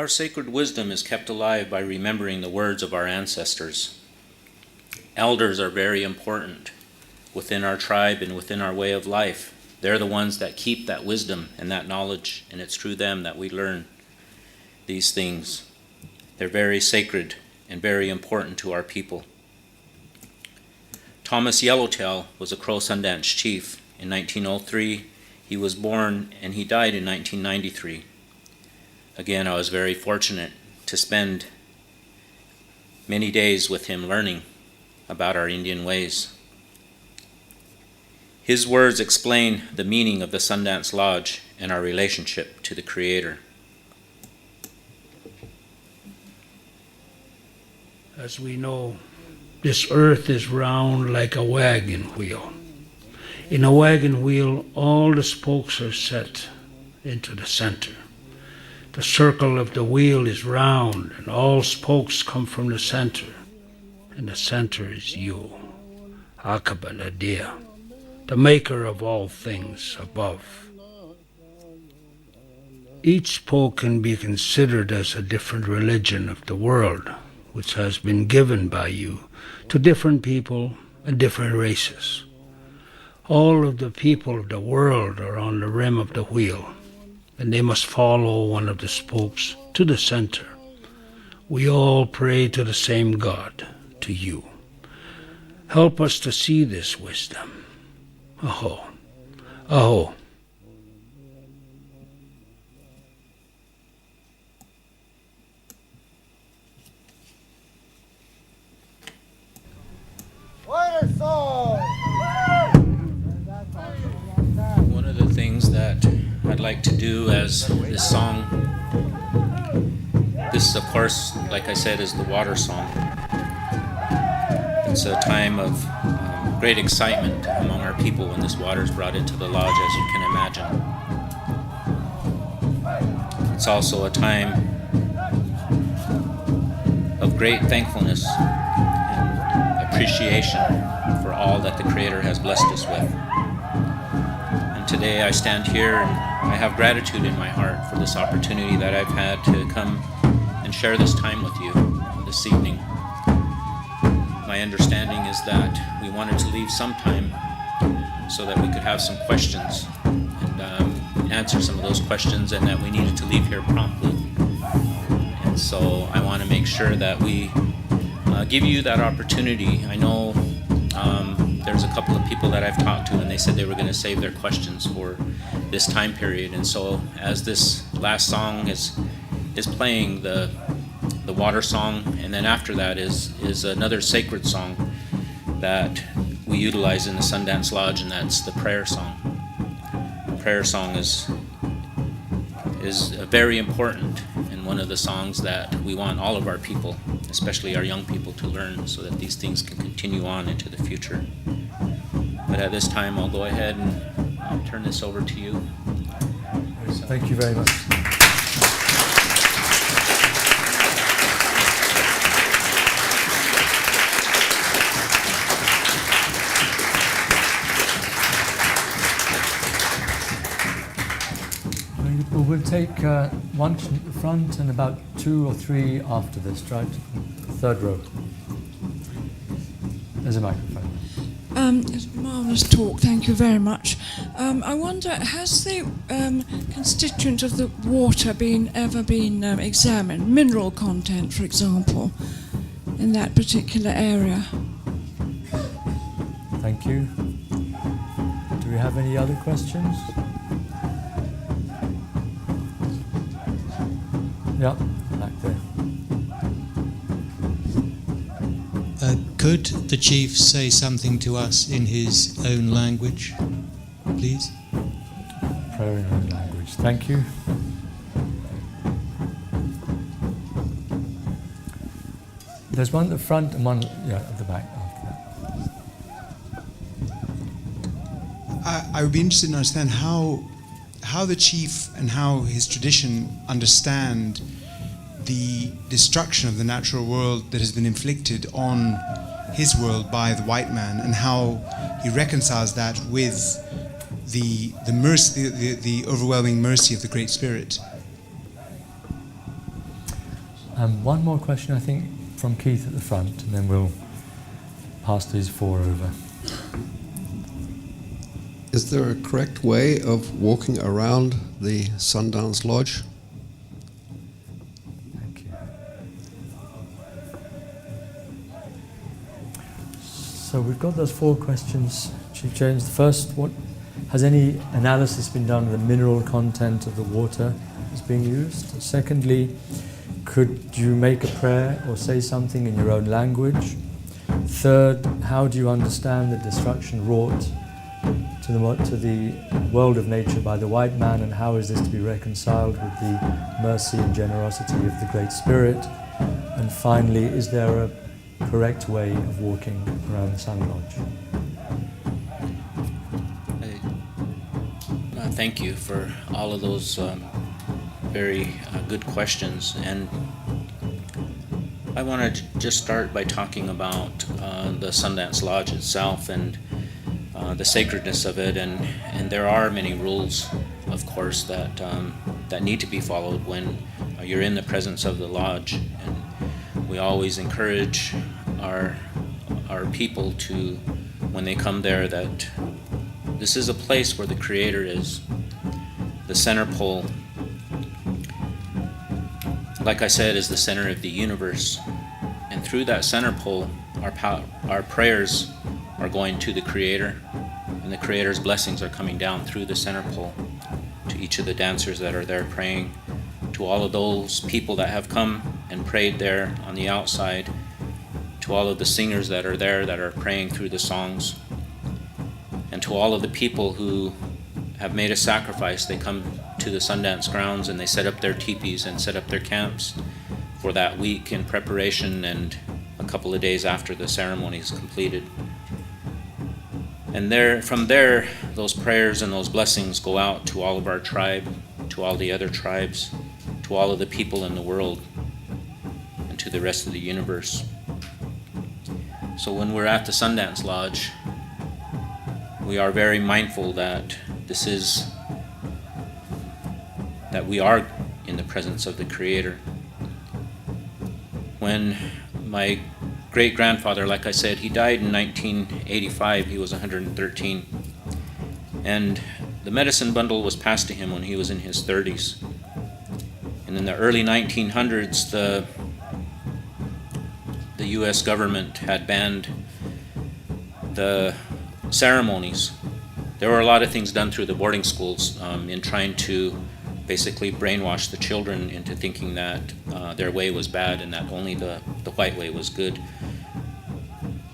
Our sacred wisdom is kept alive by remembering the words of our ancestors. Elders are very important within our tribe and within our way of life. They're the ones that keep that wisdom and that knowledge, and it's through them that we learn these things. They're very sacred and very important to our people. Thomas Yellowtail was a Crow Sundance chief. In 1903, he was born and he died in 1993. Again, I was very fortunate to spend many days with him learning about our Indian ways. His words explain the meaning of the Sundance Lodge and our relationship to the Creator. As we know, this earth is round like a wagon wheel. In a wagon wheel, all the spokes are set into the center. The circle of the wheel is round, and all spokes come from the center. And the center is you, Akabanadia, the maker of all things above. Each spoke can be considered as a different religion of the world, which has been given by you to different people and different races. All of the people of the world are on the rim of the wheel, and they must follow one of the spokes to the center. We all pray to the same God, to you. Help us to see this wisdom. Aho, aho. One of the things that I'd like to do as this song, this of course, like I said, is the water song. It's a time of great excitement among our people when this water is brought into the lodge, as you can imagine. It's also a time of great thankfulness and appreciation for all that the Creator has blessed us with. And today I stand here and I have gratitude in my heart for this opportunity that I've had to come and share this time with you this evening. My understanding is that we wanted to leave some time so that we could have some questions and answer some of those questions, and that we needed to leave here promptly. And so I want to make sure that we give you that opportunity. I know there's a couple of people that I've talked to, and they said they were going to save their questions for this time period. And so as this last song is playing, the water song, and then after that is another sacred song that we utilize in the Sundance Lodge, and that's the prayer song. The prayer song is very important, and one of the songs that we want all of our people, especially our young people, to learn so that these things can continue on into the future. But at this time, I'll go ahead and I'll turn this over to you. Thank you very much. We'll take one from the front and about 2 or 3 after this, right? Third row. There's a microphone. It's a marvellous talk, thank you very much. I wonder, has the constituent of the water ever been examined? Mineral content, for example, in that particular area? Thank you. Do we have any other questions? Yeah, back there. Could the chief say something to us in his own language, please? Prayer in own language. Thank you. There's one at the front and one at the back after that. I would be interested to understand how the chief and how his tradition understand the destruction of the natural world that has been inflicted on his world by the white man, and how he reconciles that with the mercy, the overwhelming mercy of the Great Spirit. One more question, I think, from Keith at the front, and then we'll pass these four over. Is there a correct way of walking around the Sundance Lodge? Thank you. So we've got those four questions, Chief James. The first, has any analysis been done of the mineral content of the water that's being used? Secondly, could you make a prayer or say something in your own language? Third, how do you understand the destruction wrought to the world of nature by the white man, and how is this to be reconciled with the mercy and generosity of the Great Spirit? And finally, is there a correct way of walking around the Sun Lodge? Thank you for all of those very good questions. And I want to just start by talking about the Sundance Lodge itself and the sacredness of it, and there are many rules, of course, that need to be followed when you're in the presence of the lodge. And we always encourage our people to, when they come there, that this is a place where the Creator is. The center pole, like I said, is the center of the universe, and through that center pole, our prayers are going to the Creator, and the Creator's blessings are coming down through the center pole to each of the dancers that are there praying, to all of those people that have come and prayed there on the outside, to all of the singers that are there that are praying through the songs, and to all of the people who have made a sacrifice. They come to the Sundance grounds and they set up their teepees and set up their camps for that week in preparation and a couple of days after the ceremony is completed. And from there, those prayers and those blessings go out to all of our tribe, to all the other tribes, to all of the people in the world, and to the rest of the universe. So when we're at the Sundance Lodge, we are very mindful that that we are in the presence of the Creator. When my great-grandfather, like I said, he died in 1985, he was 113. And the medicine bundle was passed to him when he was in his 30s. And in the early 1900s, the U.S. government had banned the ceremonies. There were a lot of things done through the boarding schools in trying to basically brainwash the children into thinking that their way was bad and that only the white way was good.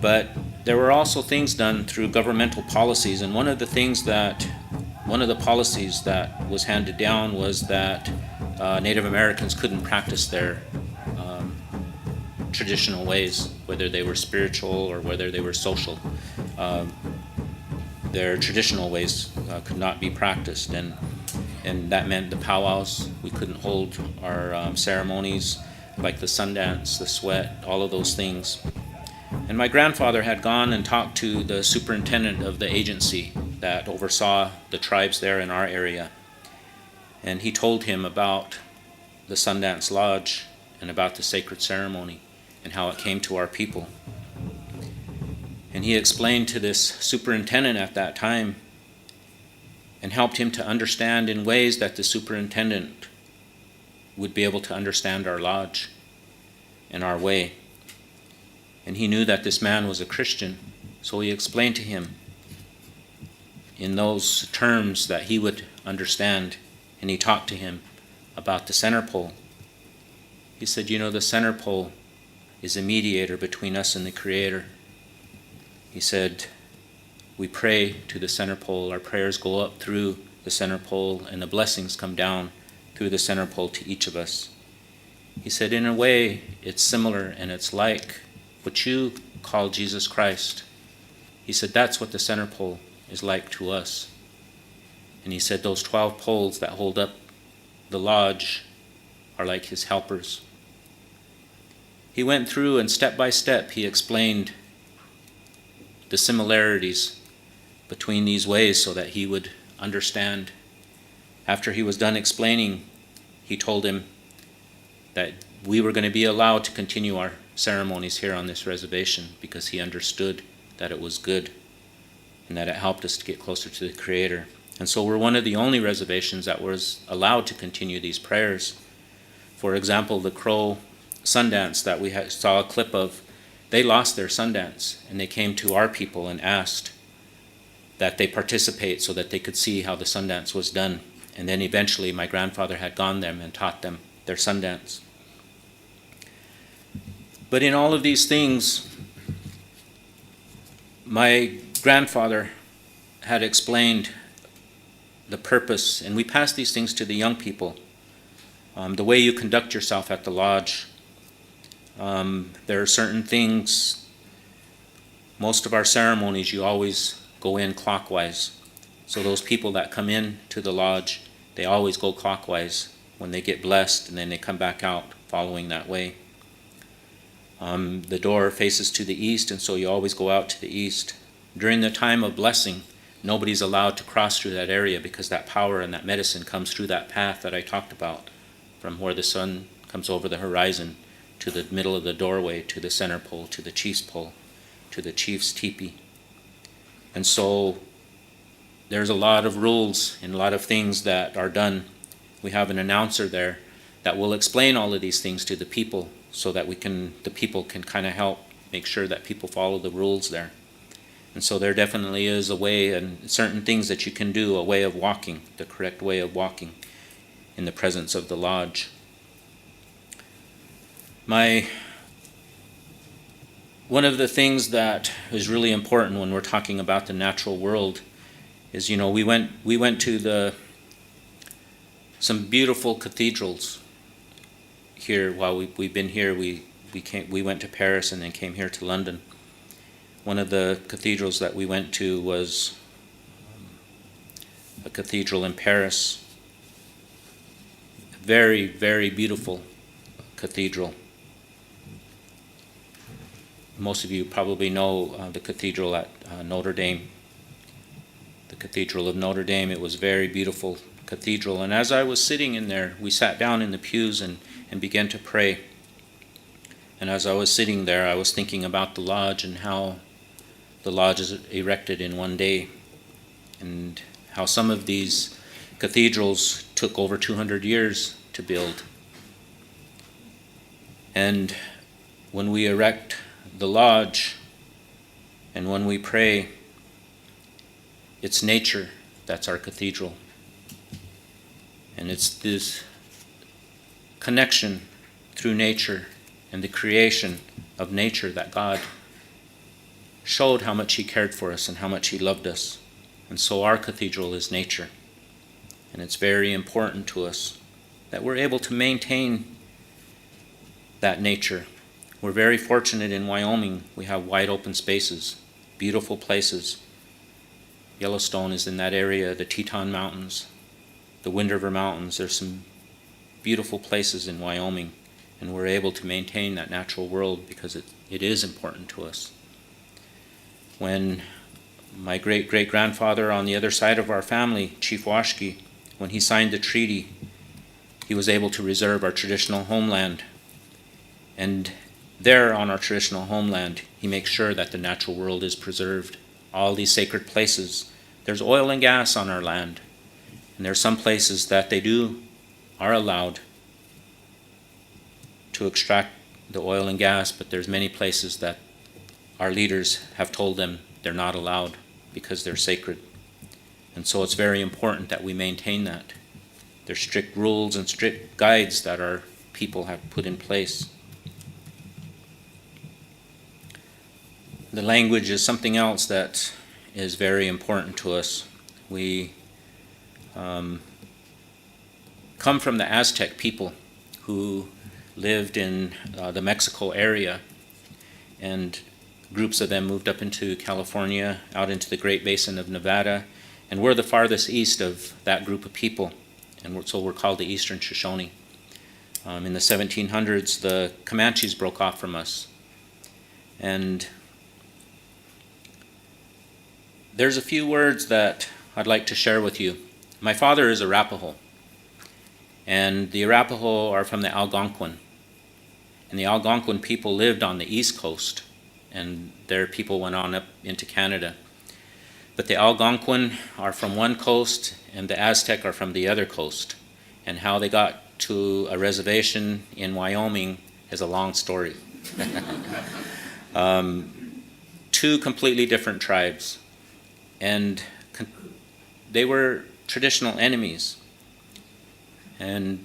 But there were also things done through governmental policies, and one of the policies that was handed down was that Native Americans couldn't practice their traditional ways, whether they were spiritual or whether they were social. Their traditional ways could not be practiced, and that meant the powwows. We couldn't hold our ceremonies like the Sundance, the sweat, all of those things. And my grandfather had gone and talked to the superintendent of the agency that oversaw the tribes there in our area, and he told him about the Sundance Lodge and about the sacred ceremony and how it came to our people. And he explained to this superintendent at that time and helped him to understand in ways that the superintendent would be able to understand our lodge and our way. And he knew that this man was a Christian, so he explained to him in those terms that he would understand, and he talked to him about the center pole. He said, the center pole is a mediator between us and the Creator. He said, we pray to the center pole, our prayers go up through the center pole, and the blessings come down through the center pole to each of us. He said, in a way, it's similar and it's like what you call Jesus Christ. He said, that's what the center pole is like to us. And he said, those 12 poles that hold up the lodge are like his helpers. He went through and step by step he explained the similarities between these ways so that he would understand. After he was done explaining, he told him that we were going to be allowed to continue our ceremonies here on this reservation because he understood that it was good and that it helped us to get closer to the Creator. And so we're one of the only reservations that was allowed to continue these prayers. For example, the Crow Sundance that we saw a clip of, they lost their Sundance, and they came to our people and asked that they participate so that they could see how the Sundance was done. And then eventually my grandfather had gone them and taught them their Sundance. But in all of these things, my grandfather had explained the purpose, and we pass these things to the young people. The way you conduct yourself at the lodge. There are certain things, most of our ceremonies, you always go in clockwise. So those people that come in to the lodge, they always go clockwise when they get blessed, and then they come back out following that way. The door faces to the east, and so you always go out to the east. During the time of blessing, nobody's allowed to cross through that area because that power and that medicine comes through that path that I talked about, from where the sun comes over the horizon to the middle of the doorway, to the center pole, to the chief's pole, to the chief's teepee. And so there's a lot of rules and a lot of things that are done. We have an announcer there that will explain all of these things to the people so that the people can kind of help make sure that people follow the rules there. And so there definitely is a way and certain things that you can do, a way of walking, the correct way of walking in the presence of the lodge. One of the things that is really important when we're talking about the natural world is, we went to some beautiful cathedrals here while we've been here. We went to Paris and then came here to London. One of the cathedrals that we went to was a cathedral in Paris. Very, very beautiful cathedral. Most of you probably know the cathedral at Notre Dame. The Cathedral of Notre Dame. It was a very beautiful cathedral. And as I was sitting in there, we sat down in the pews and began to pray. And as I was sitting there, I was thinking about the lodge and how the lodge is erected in one day, and how some of these cathedrals took over 200 years to build. And when we erect the lodge and when we pray, it's nature that's our cathedral. And it's this connection through nature and the creation of nature that God showed how much He cared for us and how much He loved us. And so our cathedral is nature. And it's very important to us that we're able to maintain that nature. We're very fortunate in Wyoming. We have wide open spaces, beautiful places. Yellowstone is in that area, the Teton Mountains, the Wind River Mountains. There's some beautiful places in Wyoming, and we're able to maintain that natural world because it is important to us. When my great-great-grandfather on the other side of our family, Chief Washki, when he signed the treaty, he was able to reserve our traditional homeland. And there on our traditional homeland, he makes sure that the natural world is preserved. All these sacred places. There's oil and gas on our land. And there are some places that are allowed to extract the oil and gas, but there's many places that our leaders have told them they're not allowed because they're sacred. And so it's very important that we maintain that. There's strict rules and strict guides that our people have put in place. The language is something else that is very important to us. We come from the Aztec people who lived in the Mexico area, and groups of them moved up into California, out into the Great Basin of Nevada, and we're the farthest east of that group of people, and so we're called the Eastern Shoshone. In the 1700s, the Comanches broke off from us, and there's a few words that I'd like to share with you. My father is Arapaho, and the Arapaho are from the Algonquin. And the Algonquin people lived on the east coast, and their people went on up into Canada. But the Algonquin are from one coast, and the Aztec are from the other coast. And how they got to a reservation in Wyoming is a long story. Two completely different tribes, and they were traditional enemies. And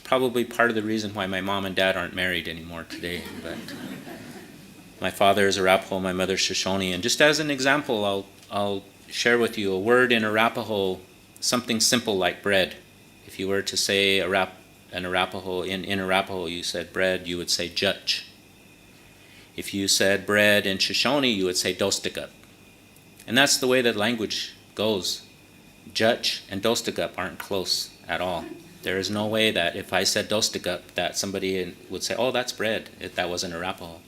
probably part of the reason why my mom and dad aren't married anymore today. But my father is Arapaho, my mother's Shoshone. And just as an example, I'll share with you a word in Arapaho, something simple like bread. If you were to say an Arapaho, in Arapaho you said bread, you would say judge. If you said bread in Shoshone, you would say dostigup. And that's the way that language goes. Judge and dostigup aren't close at all. There is no way that if I said dostigup that somebody would say, oh, that's bread, if that wasn't Arapaho.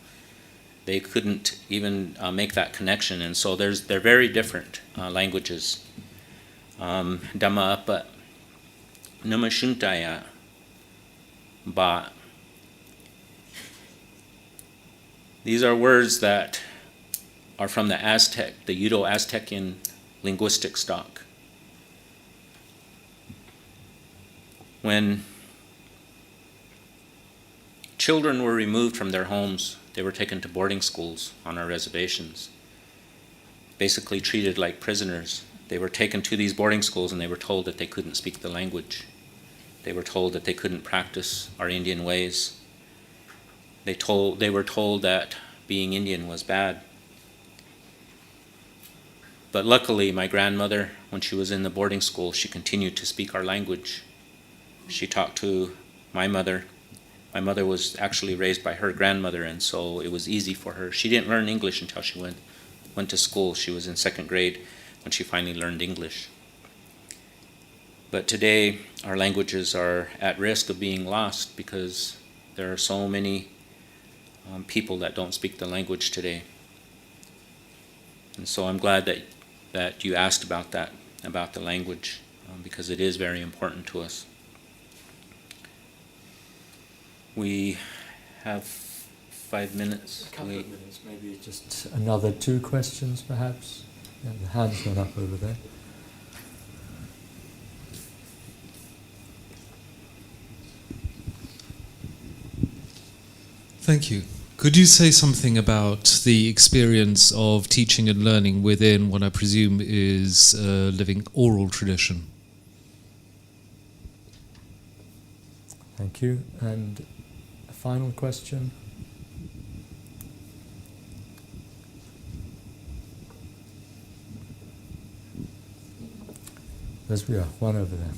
They couldn't even make that connection, and so they're very different languages. Dama apa namashuntaya ba. These are words that are from the Aztec, the Uto-Aztecian linguistic stock. When children were removed from their homes, they were taken to boarding schools on our reservations, basically treated like prisoners. They were taken to these boarding schools and they were told that they couldn't speak the language. They were told that they couldn't practice our Indian ways. They were told that being Indian was bad. But luckily, my grandmother, when she was in the boarding school, she continued to speak our language. She talked to my mother. My mother was actually raised by her grandmother, and so it was easy for her. She didn't learn English until she went to school. She was in second grade when she finally learned English. But today, our languages are at risk of being lost because there are so many people that don't speak the language today. And so I'm glad that you asked about that, about the language, because it is very important to us. We have 5 minutes. A couple of minutes, maybe just another 2 questions perhaps. Yeah, the hand's gone up over there. Thank you. Could you say something about the experience of teaching and learning within what I presume is a living oral tradition? Thank you. And a final question. There's one over there.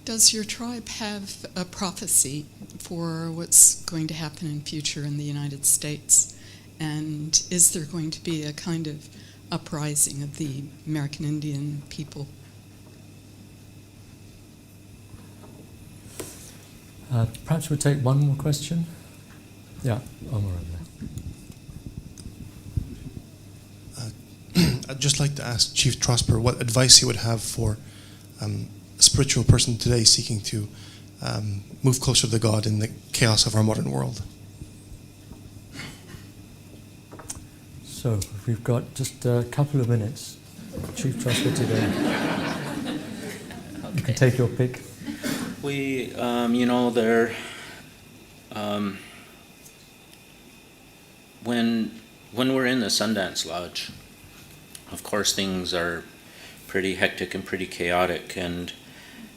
Does your tribe have a prophecy for what's going to happen in future in the United States? And is there going to be a kind of uprising of the American Indian people? Perhaps we'll take one more question. Yeah, one more over there. I'd just like to ask Chief Trosper what advice he would have for a spiritual person today seeking to move closer to God in the chaos of our modern world. So we've got just a couple of minutes. Chief Trosper today. You can take your pick. We, when we're in the Sundance Lodge, of course things are pretty hectic and pretty chaotic, and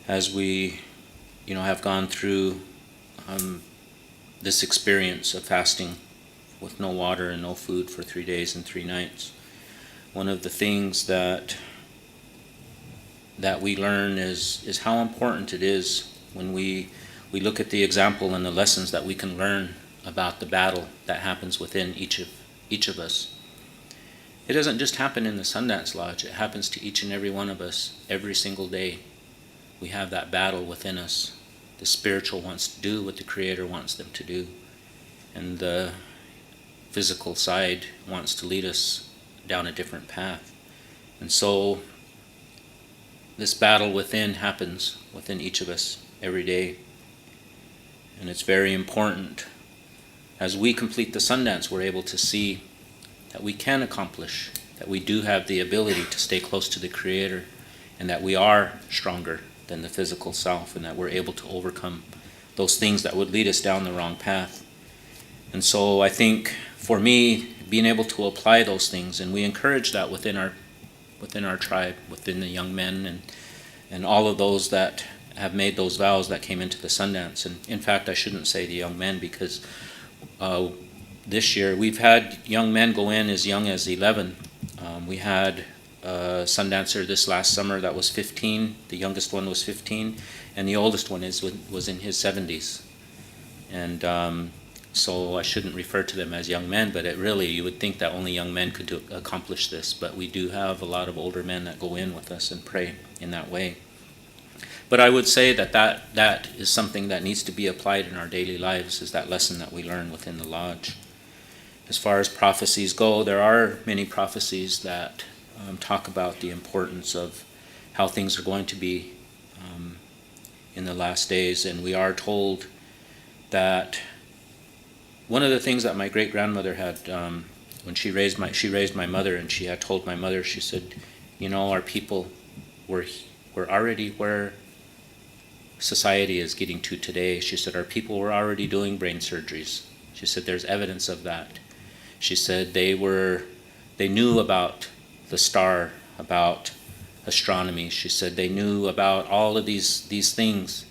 as we, have gone through this experience of fasting with no water and no food for 3 days and 3 nights, one of the things that we learn is how important it is when we look at the example and the lessons that we can learn about the battle that happens within each of us. It doesn't just happen in the Sundance Lodge, it happens to each and every one of us every single day. We have that battle within us. The spiritual wants to do what the Creator wants them to do, and the physical side wants to lead us down a different path. And so this battle within happens within each of us every day. And it's very important. As we complete the Sundance, we're able to see that we can accomplish, that we do have the ability to stay close to the Creator, and that we are stronger than the physical self, and that we're able to overcome those things that would lead us down the wrong path. And so I think for me, being able to apply those things, and we encourage that within our tribe, within the young men and all of those that have made those vows that came into the Sundance. And in fact, I shouldn't say the young men, because this year we've had young men go in as young as 11. We had a Sundancer this last summer that was 15. The youngest one was 15, and the oldest one was in his 70s. And so I shouldn't refer to them as young men, but you would think that only young men could accomplish this. But we do have a lot of older men that go in with us and pray in that way. But I would say that is something that needs to be applied in our daily lives, is that lesson that we learn within the lodge. As far as prophecies go, there are many prophecies that talk about the importance of how things are going to be in the last days. And we are told that one of the things that my great-grandmother had, when she raised my mother, and she had told my mother, she said, our people were already where society is getting to today. She said our people were already doing brain surgeries. She said there's evidence of that. She said they knew about the star, about astronomy. She said they knew about all of these things.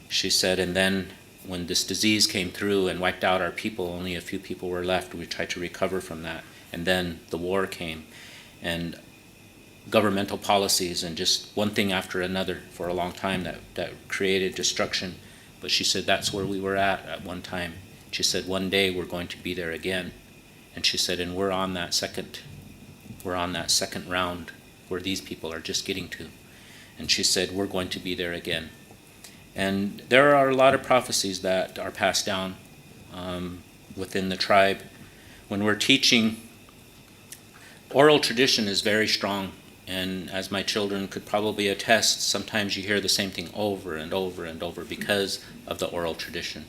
She said, and then when this disease came through and wiped out our people, only a few people were left. We tried to recover from that. And then the war came, and governmental policies, and just one thing after another for a long time that created destruction. But she said that's where we were at one time. She said one day we're going to be there again. And she said, and we're on that second round where these people are just getting to. And she said we're going to be there again. And there are a lot of prophecies that are passed down within the tribe. When we're teaching, oral tradition is very strong. And as my children could probably attest, sometimes you hear the same thing over and over and over because of the oral tradition.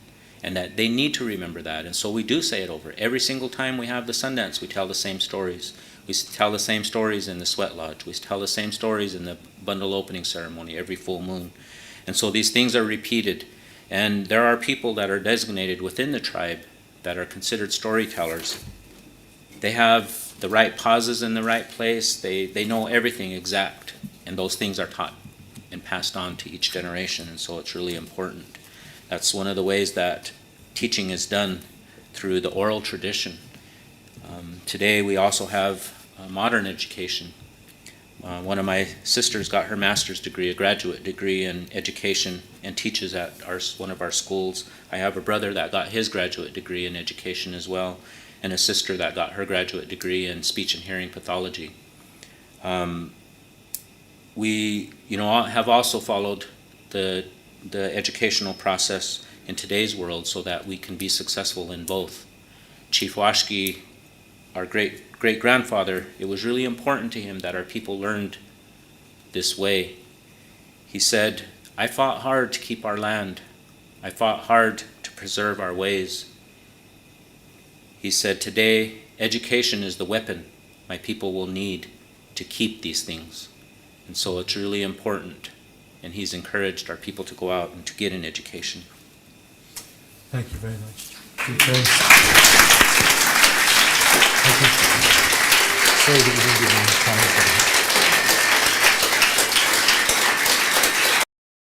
And that they need to remember that. And so we do say it over. Every single time we have the Sundance, we tell the same stories. We tell the same stories in the Sweat Lodge. We tell the same stories in the bundle opening ceremony every full moon. And so these things are repeated. And there are people that are designated within the tribe that are considered storytellers. They have the right pauses in the right place. They know everything exact. And those things are taught and passed on to each generation. And so it's really important. That's one of the ways that teaching is done, through the oral tradition. Today we also have modern education. One of my sisters got her master's degree, a graduate degree in education, and teaches at one of our schools. I have a brother that got his graduate degree in education as well, and a sister that got her graduate degree in speech and hearing pathology. We have also followed the educational process in today's world so that we can be successful in both. Chief Washki, our great-grandfather, it was really important to him that our people learned this way. He said, I fought hard to keep our land. I fought hard to preserve our ways. He said, today, education is the weapon my people will need to keep these things. And so it's really important. And he's encouraged our people to go out and to get an education. Thank you very much. Sorry that we didn't give you time for